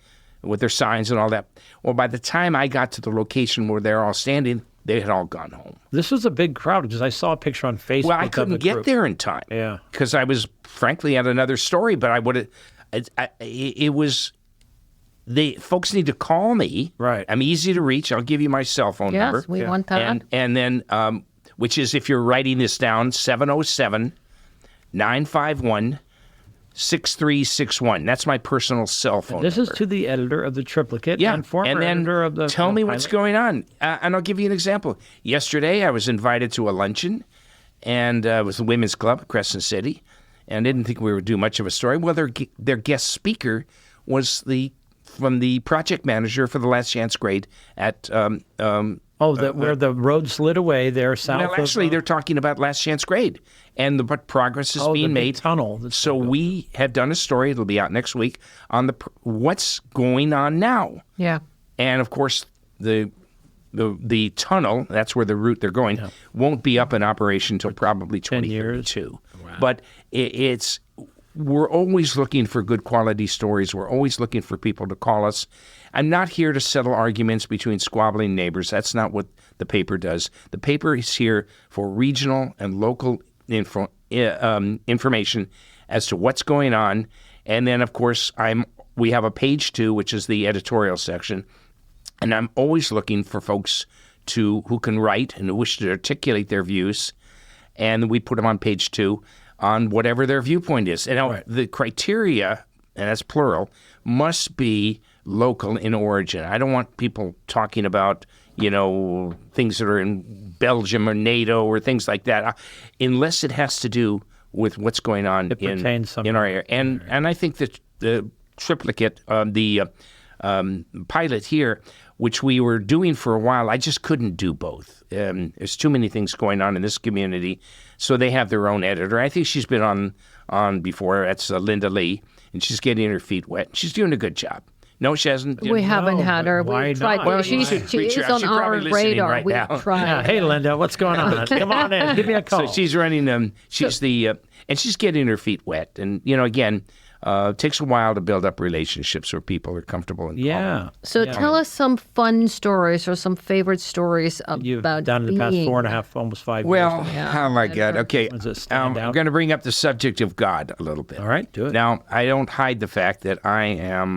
Speaker 3: with their signs and all that. Well, by the time I got to the location where they're all standing, they had all gone home.
Speaker 2: This was a big crowd because I saw a picture on Facebook.
Speaker 3: Well, I couldn't get there in time.
Speaker 2: Yeah.
Speaker 3: Because I was, frankly, at another story, but I would have, it was... folks need to call me.
Speaker 2: Right.
Speaker 3: I'm easy to reach. I'll give you my cell phone number.
Speaker 1: Yes, we want that.
Speaker 3: And then, which is, if you're writing this down, 707-951-6361. That's my personal cell phone
Speaker 2: number. This is to the editor of the Triplicate and former editor of the...
Speaker 3: Tell me what's going on. And I'll give you an example. Yesterday, I was invited to a luncheon, and it was the Women's Club, Crescent City, and didn't think we would do much of a story. Well, their guest speaker was the from the project manager for the Last Chance Grade at
Speaker 2: where the road slid away there south.
Speaker 3: Well, actually, they're talking about Last Chance Grade and what progress is being made.
Speaker 2: Tunnel.
Speaker 3: So we have done a story. It'll be out next week on what's going on now.
Speaker 1: Yeah.
Speaker 3: And of course, the tunnel, that's where the route they're going, won't be up in operation until probably 2032. Wow. But we're always looking for good quality stories. We're always looking for people to call us. I'm not here to settle arguments between squabbling neighbors. That's not what the paper does. The paper is here for regional and local information as to what's going on. And then, of course, we have a page 2, which is the editorial section. And I'm always looking for folks who can write and who wish to articulate their views. And we put them on page 2 on whatever their viewpoint is. And now the criteria, and that's plural, must be local in origin. I don't want people talking about, things that are in Belgium or NATO or things like that, unless it has to do with what's going on in our area. And I think that the Triplicate, the pilot here, which we were doing for a while, I just couldn't do both. There's too many things going on in this community, so they have their own editor. I think she's been on before. That's Linda Lee, and she's getting her feet wet. She's doing a good job. No, she hasn't.
Speaker 1: We haven't had her.
Speaker 2: Why
Speaker 1: We tried.
Speaker 2: not?
Speaker 1: Well, she is on our radar.
Speaker 3: Right
Speaker 1: We
Speaker 3: now.
Speaker 1: tried.
Speaker 2: Yeah, hey, Linda, what's going on? Come on in. Give me a call.
Speaker 3: So she's running and she's getting her feet wet. And, again, it takes a while to build up relationships where people are comfortable.
Speaker 1: So tell us some fun stories or some favorite stories
Speaker 2: You've
Speaker 1: about
Speaker 2: done in the past 4.5, almost 5 years.
Speaker 3: Well, oh my God. Okay.
Speaker 2: Does it stand
Speaker 3: I'm
Speaker 2: out?
Speaker 3: going to bring up the subject of God a little bit.
Speaker 2: All right, do it.
Speaker 3: Now, I don't hide the fact that I'm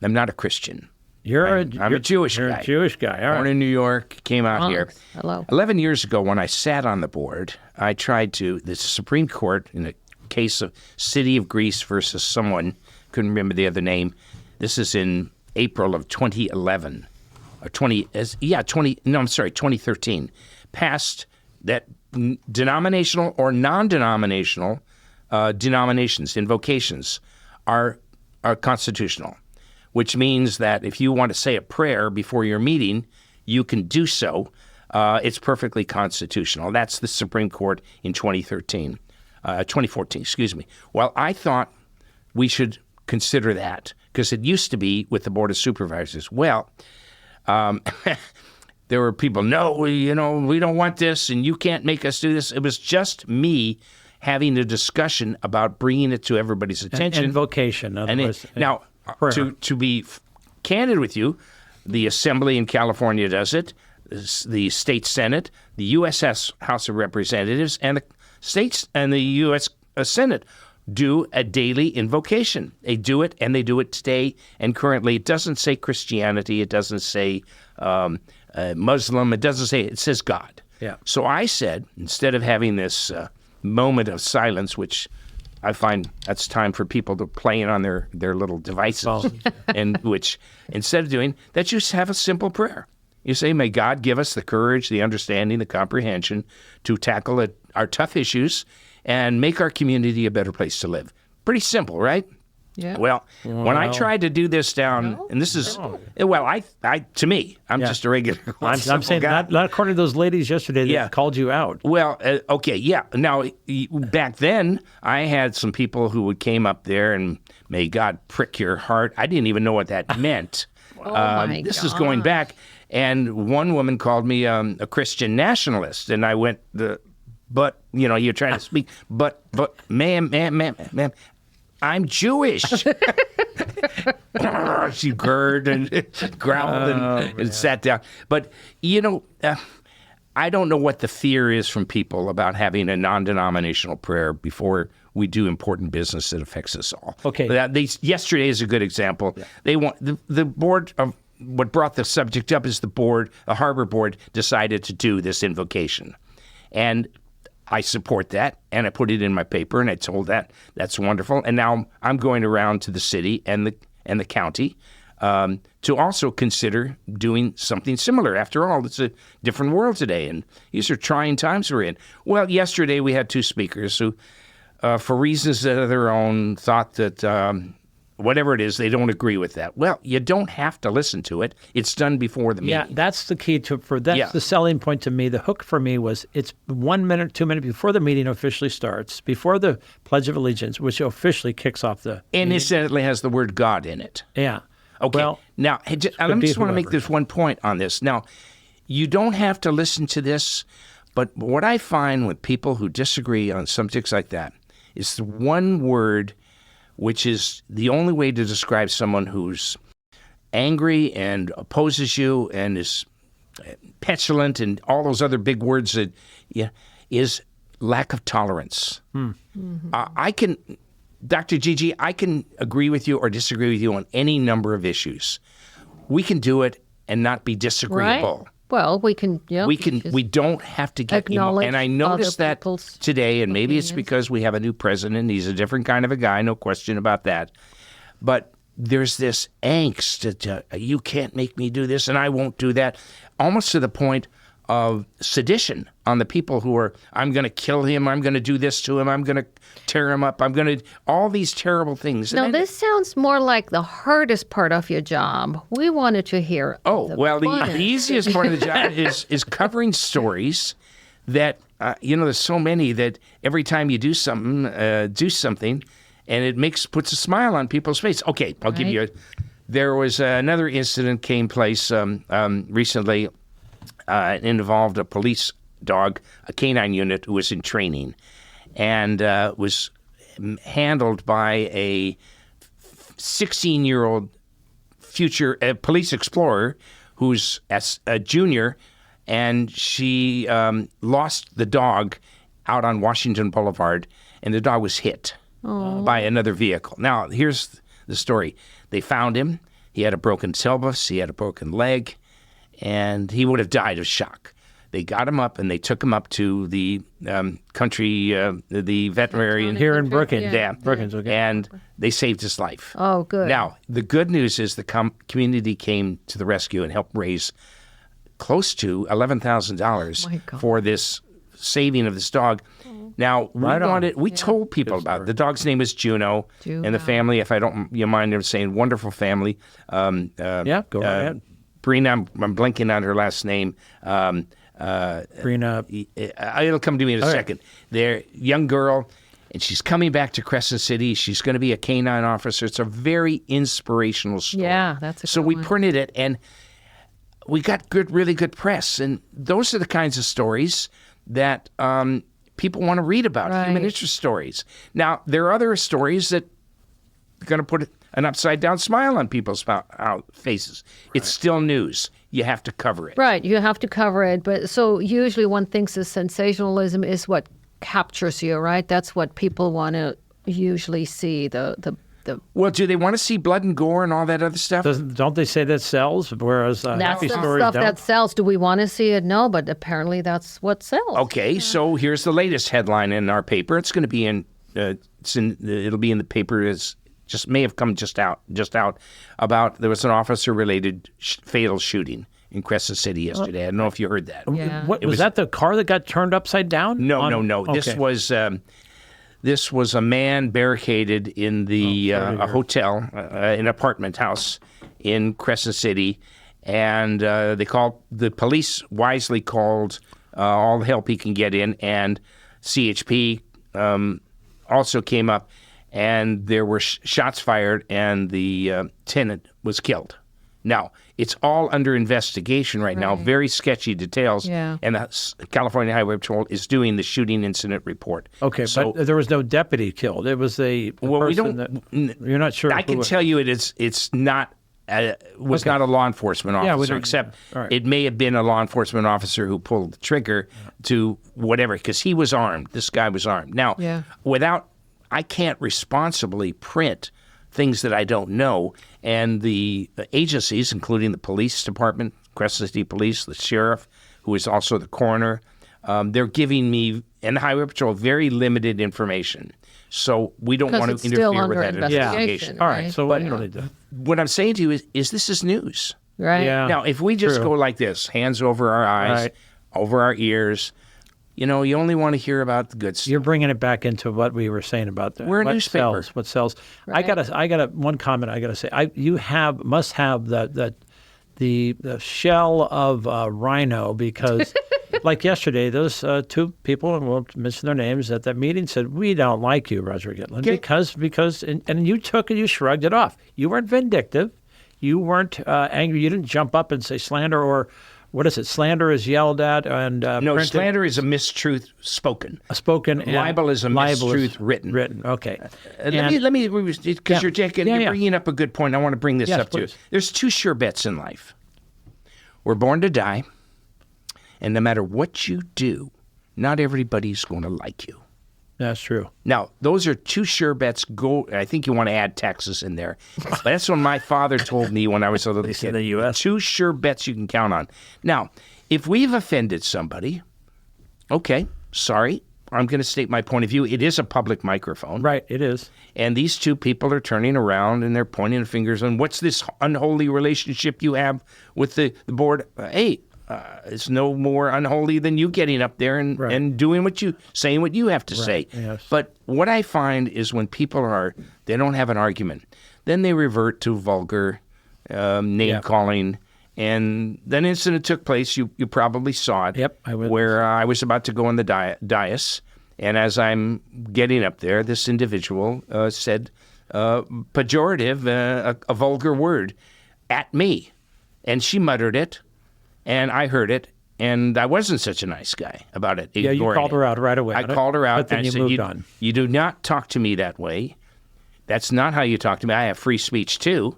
Speaker 3: not a Christian. I'm a Jewish guy.
Speaker 2: You're a Jewish guy. All right.
Speaker 3: Born in New York, came out here.
Speaker 1: Hello.
Speaker 3: 11 years ago, when I sat on the board, I tried the Supreme Court, in a case of City of Greece versus someone, couldn't remember the other name. This is in April of 2011. 2013. Passed that denominational or non-denominational denominations, invocations, are constitutional, which means that if you want to say a prayer before your meeting, you can do so. It's perfectly constitutional. That's the Supreme Court in 2014, excuse me. Well, I thought we should consider that because it used to be with the Board of Supervisors. Well, there were people, no, we don't want this and you can't make us do this. It was just me having a discussion about bringing it to everybody's attention.
Speaker 2: And vocation.
Speaker 3: Now, to be candid with you, the Assembly in California does it, the State Senate, the U.S. House of Representatives, and the states and the U.S. Senate do a daily invocation. They do it, and they do it today and currently. It doesn't say Christianity. It doesn't say Muslim. It says God.
Speaker 2: Yeah.
Speaker 3: So I said, instead of having this moment of silence, which I find that's time for people to play it on their little devices, and which instead of doing that, you just have a simple prayer. You say, may God give us the courage, the understanding, the comprehension to tackle our tough issues and make our community a better place to live. Pretty simple, right?
Speaker 1: Yeah.
Speaker 3: Well, when I tried to do this down, and this is, to me, I'm just a regular.
Speaker 2: I'm saying
Speaker 3: guy.
Speaker 2: not according to those ladies yesterday that called you out.
Speaker 3: Well, okay, yeah. Now, back then, I had some people who came up there and may God prick your heart. I didn't even know what that meant. This is going back. And one woman called me a Christian nationalist, and I went, but, you're trying to speak, but, ma'am, I'm Jewish. She gurred and growled and sat down. But, I don't know what the fear is from people about having a non-denominational prayer before we do important business that affects us all.
Speaker 2: Okay.
Speaker 3: Yesterday is a good example. Yeah. They want the board of what brought the subject up is the Harbor Board decided to do this invocation. And I support that, and I put it in my paper, and I told that's wonderful. And now I'm going around to the city and the county to also consider doing something similar. After all, it's a different world today, and these are trying times we're in. Well, yesterday we had two speakers who, for reasons of their own, thought that whatever it is, they don't agree with that. Well, you don't have to listen to it. It's done before the meeting.
Speaker 2: Yeah, that's the key that's the selling point to me. The hook for me was it's 1 minute, 2 minutes before the meeting officially starts, before the Pledge of Allegiance, which officially kicks off the
Speaker 3: And
Speaker 2: meeting.
Speaker 3: incidentally has the word God in it.
Speaker 2: Yeah.
Speaker 3: Okay.
Speaker 2: Well,
Speaker 3: now, I just want to make this one point on this. Now, you don't have to listen to this, but what I find with people who disagree on subjects like that is the one word which is the only way to describe someone who's angry and opposes you and is petulant and all those other big words that is lack of tolerance. Dr. GiGi, I can agree with you or disagree with you on any number of issues. We can do it and not be disagreeable.
Speaker 1: Right. Well, we can. Yeah,
Speaker 3: we don't have to get
Speaker 1: acknowledge.
Speaker 3: And I noticed that today, and maybe it's because we have a new president. He's a different kind of a guy, no question about that. But there's this angst that you can't make me do this, and I won't do that, almost to the point of sedition on the people who are, I'm going to kill him, I'm going to do this to him, I'm going to tear him up, I'm going to, all these terrible things.
Speaker 1: No, this sounds more like the hardest part of your job. We wanted to hear.
Speaker 3: The easiest part of the job is covering stories that, there's so many that every time you do something, and it puts a smile on people's face. Okay, I'll give you there was another incident came place recently. It involved a police dog, a canine unit who was in training, and was handled by a 16-year-old future police explorer who's a junior, and she lost the dog out on Washington Boulevard, and the dog was hit by another vehicle. Now, here's the story. They found him. He had a broken pelvis. He had a broken leg. And he would have died of shock. They got him up, and they took him up to the the veterinarian
Speaker 2: here in Brookings.
Speaker 3: Yeah.
Speaker 2: Brookings, okay.
Speaker 3: And they saved his life.
Speaker 1: Oh, good.
Speaker 3: Now, the good news is the community came to the rescue and helped raise close to $11,000 for this saving of this dog. Now, we told people about it. The dog's name is Juno. And the family, if you mind, they're saying wonderful family.
Speaker 2: Go ahead.
Speaker 3: Brina, I'm blanking on her last name.
Speaker 2: Brina.
Speaker 3: It'll come to me in a second. They're a young girl, and she's coming back to Crescent City. She's going to be a canine officer. It's a very inspirational story.
Speaker 1: Yeah, that's a
Speaker 3: So we printed it, and we got really good press. And those are the kinds of stories that people want to read about, human interest stories. Now, there are other stories that are going to put an upside-down smile on people's faces. It's still news. You have to cover it.
Speaker 1: Right, you have to cover it. But so usually one thinks the sensationalism is what captures you, right? That's what people want to usually see,
Speaker 3: Well, do they want to see blood and gore and all that other stuff?
Speaker 2: Don't they say that sells? Whereas
Speaker 1: that's
Speaker 2: happy
Speaker 1: the
Speaker 2: stories
Speaker 1: stuff
Speaker 2: don't?
Speaker 1: that sells. Do we want to see it? No, but apparently that's what sells.
Speaker 3: Okay, so here's the latest headline in our paper. It's going to be it'll be in the paper as may have come just out about there was an officer-related fatal shooting in Crescent City yesterday. I don't know if you heard that.
Speaker 1: Yeah.
Speaker 2: Was that the car that got turned upside down?
Speaker 3: No.
Speaker 2: Okay.
Speaker 3: This was a man barricaded in a hotel, an apartment house in Crescent City, and the police wisely called all the help he can get in, and CHP also came up, and there were shots fired, and the tenant was killed. Now, it's all under investigation right now, very sketchy details, and the California Highway Patrol is doing the shooting incident report.
Speaker 2: Okay, so, but there was no deputy killed. It was you're not sure.
Speaker 3: I can tell you it's not not a law enforcement officer, except it may have been a law enforcement officer who pulled the trigger to whatever, because he was armed. This guy was armed. Now, I can't responsibly print things that I don't know, and the agencies, including the police department, Crescent City Police, the sheriff, who is also the coroner, they're giving me and the Highway Patrol very limited information. So we don't want to interfere with that investigation.
Speaker 2: All right. So
Speaker 3: what I'm saying to you is this is news.
Speaker 1: Right.
Speaker 2: Yeah.
Speaker 3: Now, if we just go like this, hands over our eyes, over our ears, You only want to hear about the good stuff.
Speaker 2: You're bringing it back into what we were saying about
Speaker 3: We're a newspaper.
Speaker 2: What sells.
Speaker 1: Right.
Speaker 2: I got one comment I got to say. Must have the shell of Rhino, because like yesterday, those two people, and we'll mention their names, at that meeting said, we don't like you, Roger Gitlin, because and you took it, you shrugged it off. You weren't vindictive. You weren't angry. You didn't jump up and say slander, or what is it? Slander is yelled at, and
Speaker 3: no,
Speaker 2: printed.
Speaker 3: slander is a mistruth spoken. Libel is a mistruth written.
Speaker 2: Okay.
Speaker 3: Let me because you're bringing up a good point. I want to bring this up
Speaker 2: please.
Speaker 3: too. There's two sure bets in life. We're born to die, and no matter what you do, not everybody's going to like you.
Speaker 2: That's true.
Speaker 3: Now, those are two sure bets. I think you want to add Texas in there. That's what my father told me when I was a little kid.
Speaker 2: In the U.S.
Speaker 3: Two sure bets you can count on. Now, if we've offended somebody, okay, sorry, I'm going to state my point of view. It is a public microphone.
Speaker 2: Right, it is.
Speaker 3: And these two people are turning around and they're pointing their fingers on, what's this unholy relationship you have with the board? It's no more unholy than you getting up there and doing saying what you have to say.
Speaker 2: Yes.
Speaker 3: But what I find is when people they don't have an argument, then they revert to vulgar name calling. And then an incident took place. You probably saw it.
Speaker 2: Yep, I was.
Speaker 3: Where I was about to go on the dais, and as I'm getting up there, this individual said pejorative, a vulgar word, at me, and she muttered it. And I heard it, and I wasn't such a nice guy about it.
Speaker 2: Yeah, you called her out right away.
Speaker 3: I called her out,
Speaker 2: but then
Speaker 3: and I
Speaker 2: you
Speaker 3: said,
Speaker 2: moved on.
Speaker 3: You do not talk to me that way. That's not how you talk to me. I have free speech, too.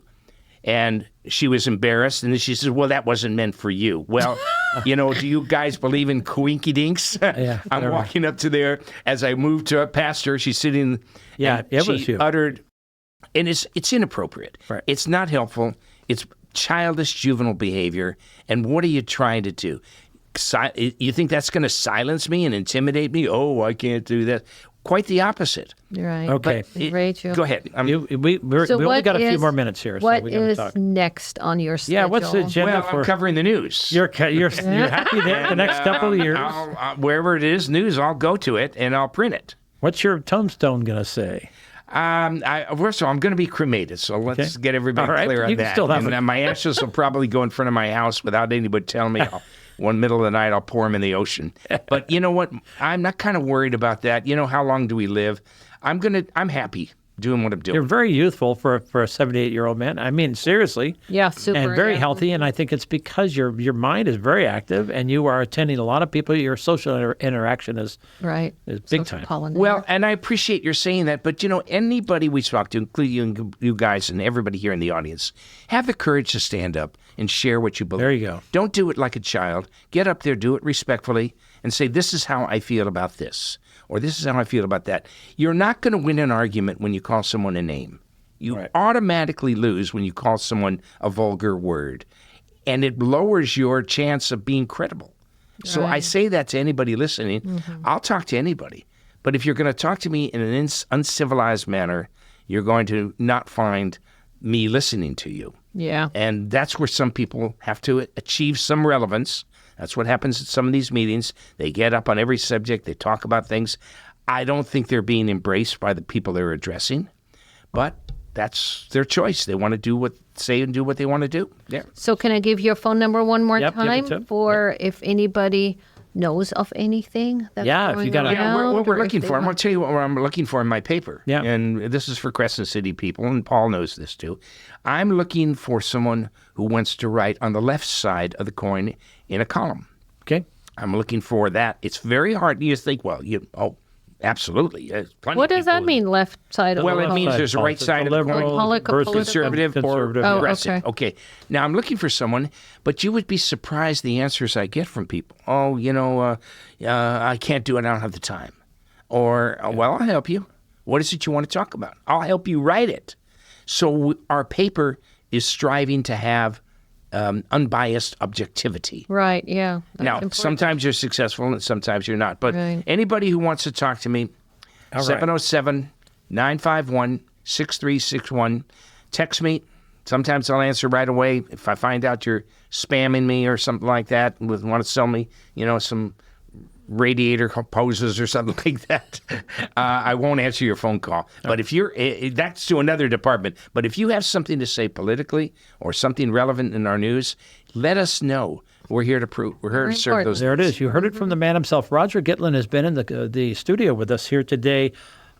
Speaker 3: And she was embarrassed, and then she said, well, that wasn't meant for you. Well, do you guys believe in coinky-dinks?
Speaker 2: Yeah,
Speaker 3: I'm walking up to there. As I moved past her, she's sitting.
Speaker 2: Yeah, it was you.
Speaker 3: Uttered, and it's inappropriate.
Speaker 2: Right.
Speaker 3: It's not helpful. It's childish juvenile behavior. And what are you trying to do? You think that's going to silence me and intimidate me? Oh, I can't do that. Quite the opposite.
Speaker 1: Right.
Speaker 2: Okay.
Speaker 1: Rachel.
Speaker 3: Go ahead.
Speaker 2: We only got a few more minutes here.
Speaker 1: What
Speaker 2: so
Speaker 1: is
Speaker 2: talk.
Speaker 1: next on your schedule?
Speaker 2: Yeah, what's the agenda
Speaker 3: I'm covering the news.
Speaker 2: You're happy there the next couple of years?
Speaker 3: Wherever it is news, I'll go to it and I'll print it.
Speaker 2: What's your tombstone going to say?
Speaker 3: First of all, I'm going to be cremated, so let's get everybody clear on that.
Speaker 2: Still have
Speaker 3: and my ashes will probably go in front of my house without anybody telling me. One middle of the night, I'll pour them in the ocean. But you know what? I'm not kind of worried about that. How long do we live? I'm happy doing what I'm doing.
Speaker 2: You're very youthful for a 78-year-old man. I mean, seriously.
Speaker 1: Yeah, super.
Speaker 2: And very healthy. And I think it's because your mind is very active and you are attending a lot of people. Your social interaction is big time.
Speaker 3: Well, and I appreciate your saying that. But, anybody we talk to, including you guys and everybody here in the audience, have the courage to stand up and share what you believe.
Speaker 2: There you go.
Speaker 3: Don't do it like a child. Get up there, do it respectfully, and say, this is how I feel about this. Or this is how I feel about that. You're not going to win an argument when you call someone a name. You automatically lose when you call someone a vulgar word. And it lowers your chance of being credible. So I say that to anybody listening. Mm-hmm. I'll talk to anybody. But if you're going to talk to me in an uncivilized manner, you're going to not find me listening to you.
Speaker 1: Yeah.
Speaker 3: And that's where some people have to achieve some relevance. That's what happens at some of these meetings. They get up on every subject. They talk about things. I don't think they're being embraced by the people they're addressing, but that's their choice. They want to say and do what they want to do. Yeah.
Speaker 1: So can I give your phone number one more time for if anybody knows of anything that's
Speaker 2: if you got
Speaker 3: what we're looking for. I'm going to tell you what I'm looking for in my paper.
Speaker 2: Yeah.
Speaker 3: And this is for Crescent City people, and Paul knows this too. I'm looking for someone who wants to write on the left side of the coin in a column.
Speaker 2: Okay.
Speaker 3: I'm looking for that. It's very hard. You just think, absolutely.
Speaker 1: What does that mean, left side?
Speaker 3: Well, it means there's a right side of the coin, conservative or progressive. Okay. Now, I'm looking for someone, but you would be surprised the answers I get from people. I can't do it. I don't have the time. Or, well, I'll help you. What is it you want to talk about? I'll help you write it. So our paper is striving to have unbiased objectivity.
Speaker 1: Right, yeah.
Speaker 3: Now, sometimes you're successful and sometimes you're not. But anybody who wants to talk to me, 707-951-6361. Text me. Sometimes I'll answer right away. If I find out you're spamming me or something like that, want to sell me, some radiator poses or something like that, I won't answer your phone call. But if you're, that's to another department. But if you have something to say politically or something relevant in our news, let us know. We're here to prove. We're here to serve those.
Speaker 2: There it is. You heard it from the man himself. Roger Gitlin has been in the studio with us here today.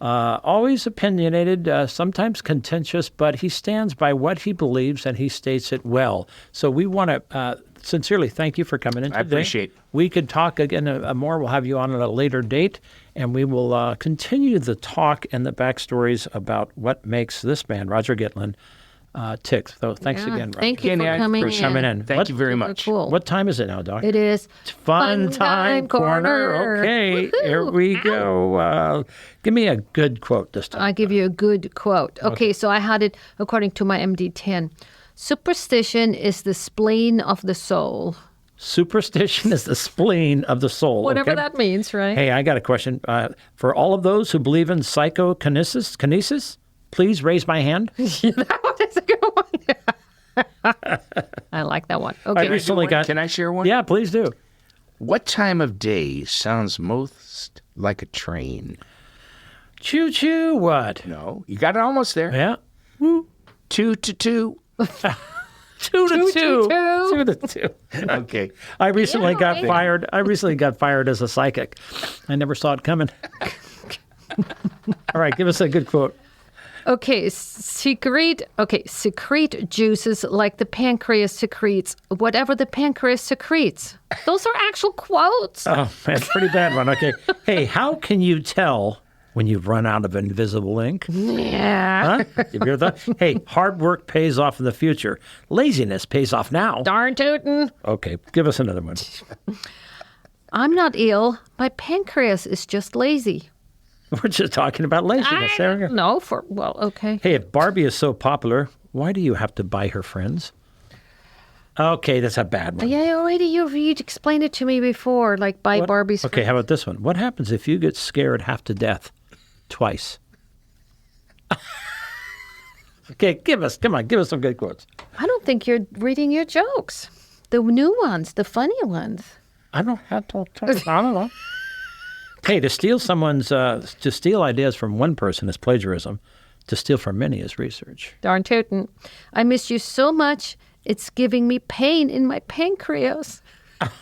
Speaker 2: Always opinionated, sometimes contentious, but he stands by what he believes and he states it well. So we want to sincerely thank you for coming in today.
Speaker 3: I appreciate it.
Speaker 2: We could talk again more. We'll have you on at a later date, and we will continue the talk and the backstories about what makes this man, Roger Gitlin, tick. So thanks again, Roger.
Speaker 1: Thank you for coming in.
Speaker 3: Thank you very much.
Speaker 1: Cool.
Speaker 2: What time is it now, Doc?
Speaker 1: It is
Speaker 2: Fun Time Corner. Okay,
Speaker 1: Woo-hoo.
Speaker 2: here we go. Give me a good quote this time.
Speaker 1: I'll give you a good quote. Okay, so I had it according to my MD-10. Superstition is the spleen of the soul.
Speaker 2: Superstition is the spleen of the soul.
Speaker 1: Whatever
Speaker 2: okay?
Speaker 1: that means, right?
Speaker 2: Hey, I got a question. For all of those who believe in psychokinesis, please raise my hand.
Speaker 1: That one is a good one. I like that one. Okay.
Speaker 2: I recently got.
Speaker 3: Can I share one?
Speaker 2: Yeah, please do.
Speaker 3: What time of day sounds most like a train?
Speaker 2: Choo choo. What?
Speaker 3: No, you got it almost there.
Speaker 2: Yeah.
Speaker 3: 2 to 2.
Speaker 2: 2 to 2. 2 to 2.
Speaker 3: Okay.
Speaker 2: I recently
Speaker 1: Yeah,
Speaker 2: got
Speaker 1: right.
Speaker 2: fired. I recently got fired as a psychic. I never saw it coming. All right, give us a good quote.
Speaker 1: Okay, secrete juices like the pancreas secretes whatever the pancreas secretes. Those are actual quotes.
Speaker 2: Oh, that's a pretty bad one. Okay. Hey, how can you tell when you've run out of invisible ink?
Speaker 1: Yeah.
Speaker 2: Huh? You hear that? Hey, hard work pays off in the future. Laziness pays off now.
Speaker 1: Darn tootin'.
Speaker 2: Okay, give us another one.
Speaker 1: I'm not ill. My pancreas is just lazy.
Speaker 2: We're just talking about laziness. There we go.
Speaker 1: No, okay.
Speaker 2: Hey, if Barbie is so popular, why do you have to buy her friends? Okay, that's a bad one.
Speaker 1: Yeah, already you explained it to me before, like buy Barbie's.
Speaker 2: Okay, how about this one? What happens if you get scared half to death twice? Okay, give us some good quotes.
Speaker 1: I don't think you're reading your jokes. The new ones, the funny ones.
Speaker 2: I don't know. Hey, to steal ideas from one person is plagiarism. To steal from many is research.
Speaker 1: Darn tootin'. I miss you so much. It's giving me pain in my pancreas.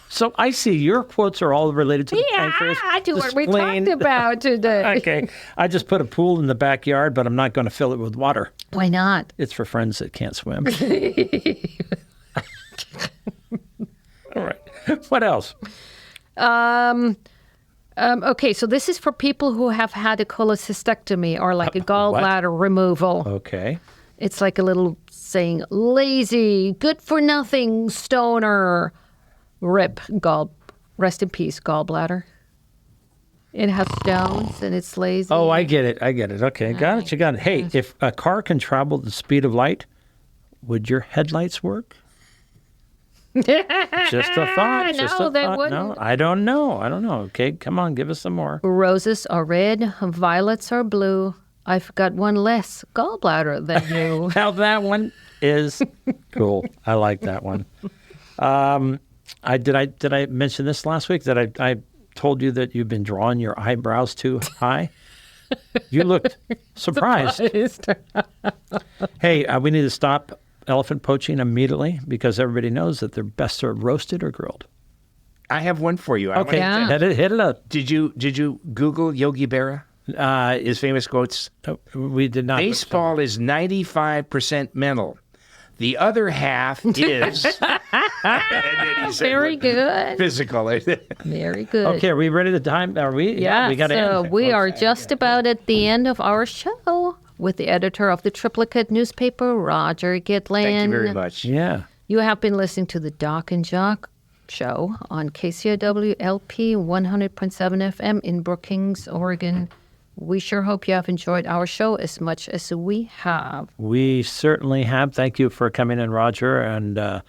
Speaker 2: So I see your quotes are all related to the pancreas.
Speaker 1: Yeah, I do
Speaker 2: the
Speaker 1: what we
Speaker 2: spleen.
Speaker 1: talked about today.
Speaker 2: Okay, I just put a pool in the backyard, but I'm not going to fill it with water.
Speaker 1: Why not?
Speaker 2: It's for friends that can't swim. All right. What else?
Speaker 1: Okay, so this is for people who have had a cholecystectomy or like a gallbladder removal.
Speaker 2: Okay.
Speaker 1: It's like a little saying, lazy, good for nothing, stoner, rip, rest in peace, gallbladder. It has stones and it's lazy.
Speaker 2: Oh, I get it. Okay, got it. You got it. Hey, if a car can travel the speed of light, would your headlights work? Just a thought.
Speaker 1: No, they wouldn't.
Speaker 2: No, I don't know. Okay, come on, give us some more.
Speaker 1: Roses are red, violets are blue. I've got one less gallbladder than you.
Speaker 2: Now that one is cool. I like that one. Did I mention this last week that I told you that you've been drawing your eyebrows too high? You looked surprised. Hey, we need to stop elephant poaching immediately because everybody knows that they're best served roasted or grilled.
Speaker 3: I have one for you.
Speaker 2: Okay,
Speaker 1: Yeah.
Speaker 2: hit it up.
Speaker 3: Did you Google Yogi Berra? His famous quotes.
Speaker 2: We did not.
Speaker 3: Baseball is 95% mental. The other half is. And then he said,
Speaker 1: Very good.
Speaker 3: Physical.
Speaker 1: Very good.
Speaker 2: Okay, are we ready to time? Are we?
Speaker 1: Yeah,
Speaker 2: we got to
Speaker 1: so
Speaker 2: end.
Speaker 1: we are just about at the end of our show with the editor of the Triplicate newspaper, Roger Gitlin.
Speaker 3: Thank you very much.
Speaker 2: Yeah.
Speaker 1: You have been listening to the Doc and Jacques show on KCRW LP 100.7 FM in Brookings, Oregon. We sure hope you have enjoyed our show as much as we have.
Speaker 2: We certainly have. Thank you for coming in, Roger. And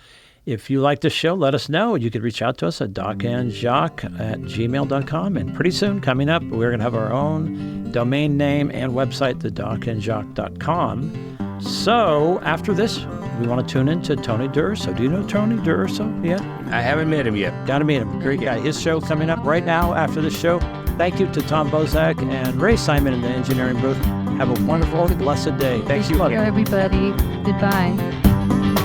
Speaker 2: if you like the show, let us know. You could reach out to us at docandjacques@gmail.com. And pretty soon, coming up, we're going to have our own domain name and website, thedocandjacques.com. So after this, we want to tune in to Tony D'Urso. Do you know Tony D'Urso yet?
Speaker 3: I haven't met him yet.
Speaker 2: Got to meet him. Great guy. His show coming up right now after the show. Thank you to Tom Bozak and Ray Simon in the engineering booth. Have a wonderful, blessed day. Thank you.
Speaker 1: Everybody. Goodbye.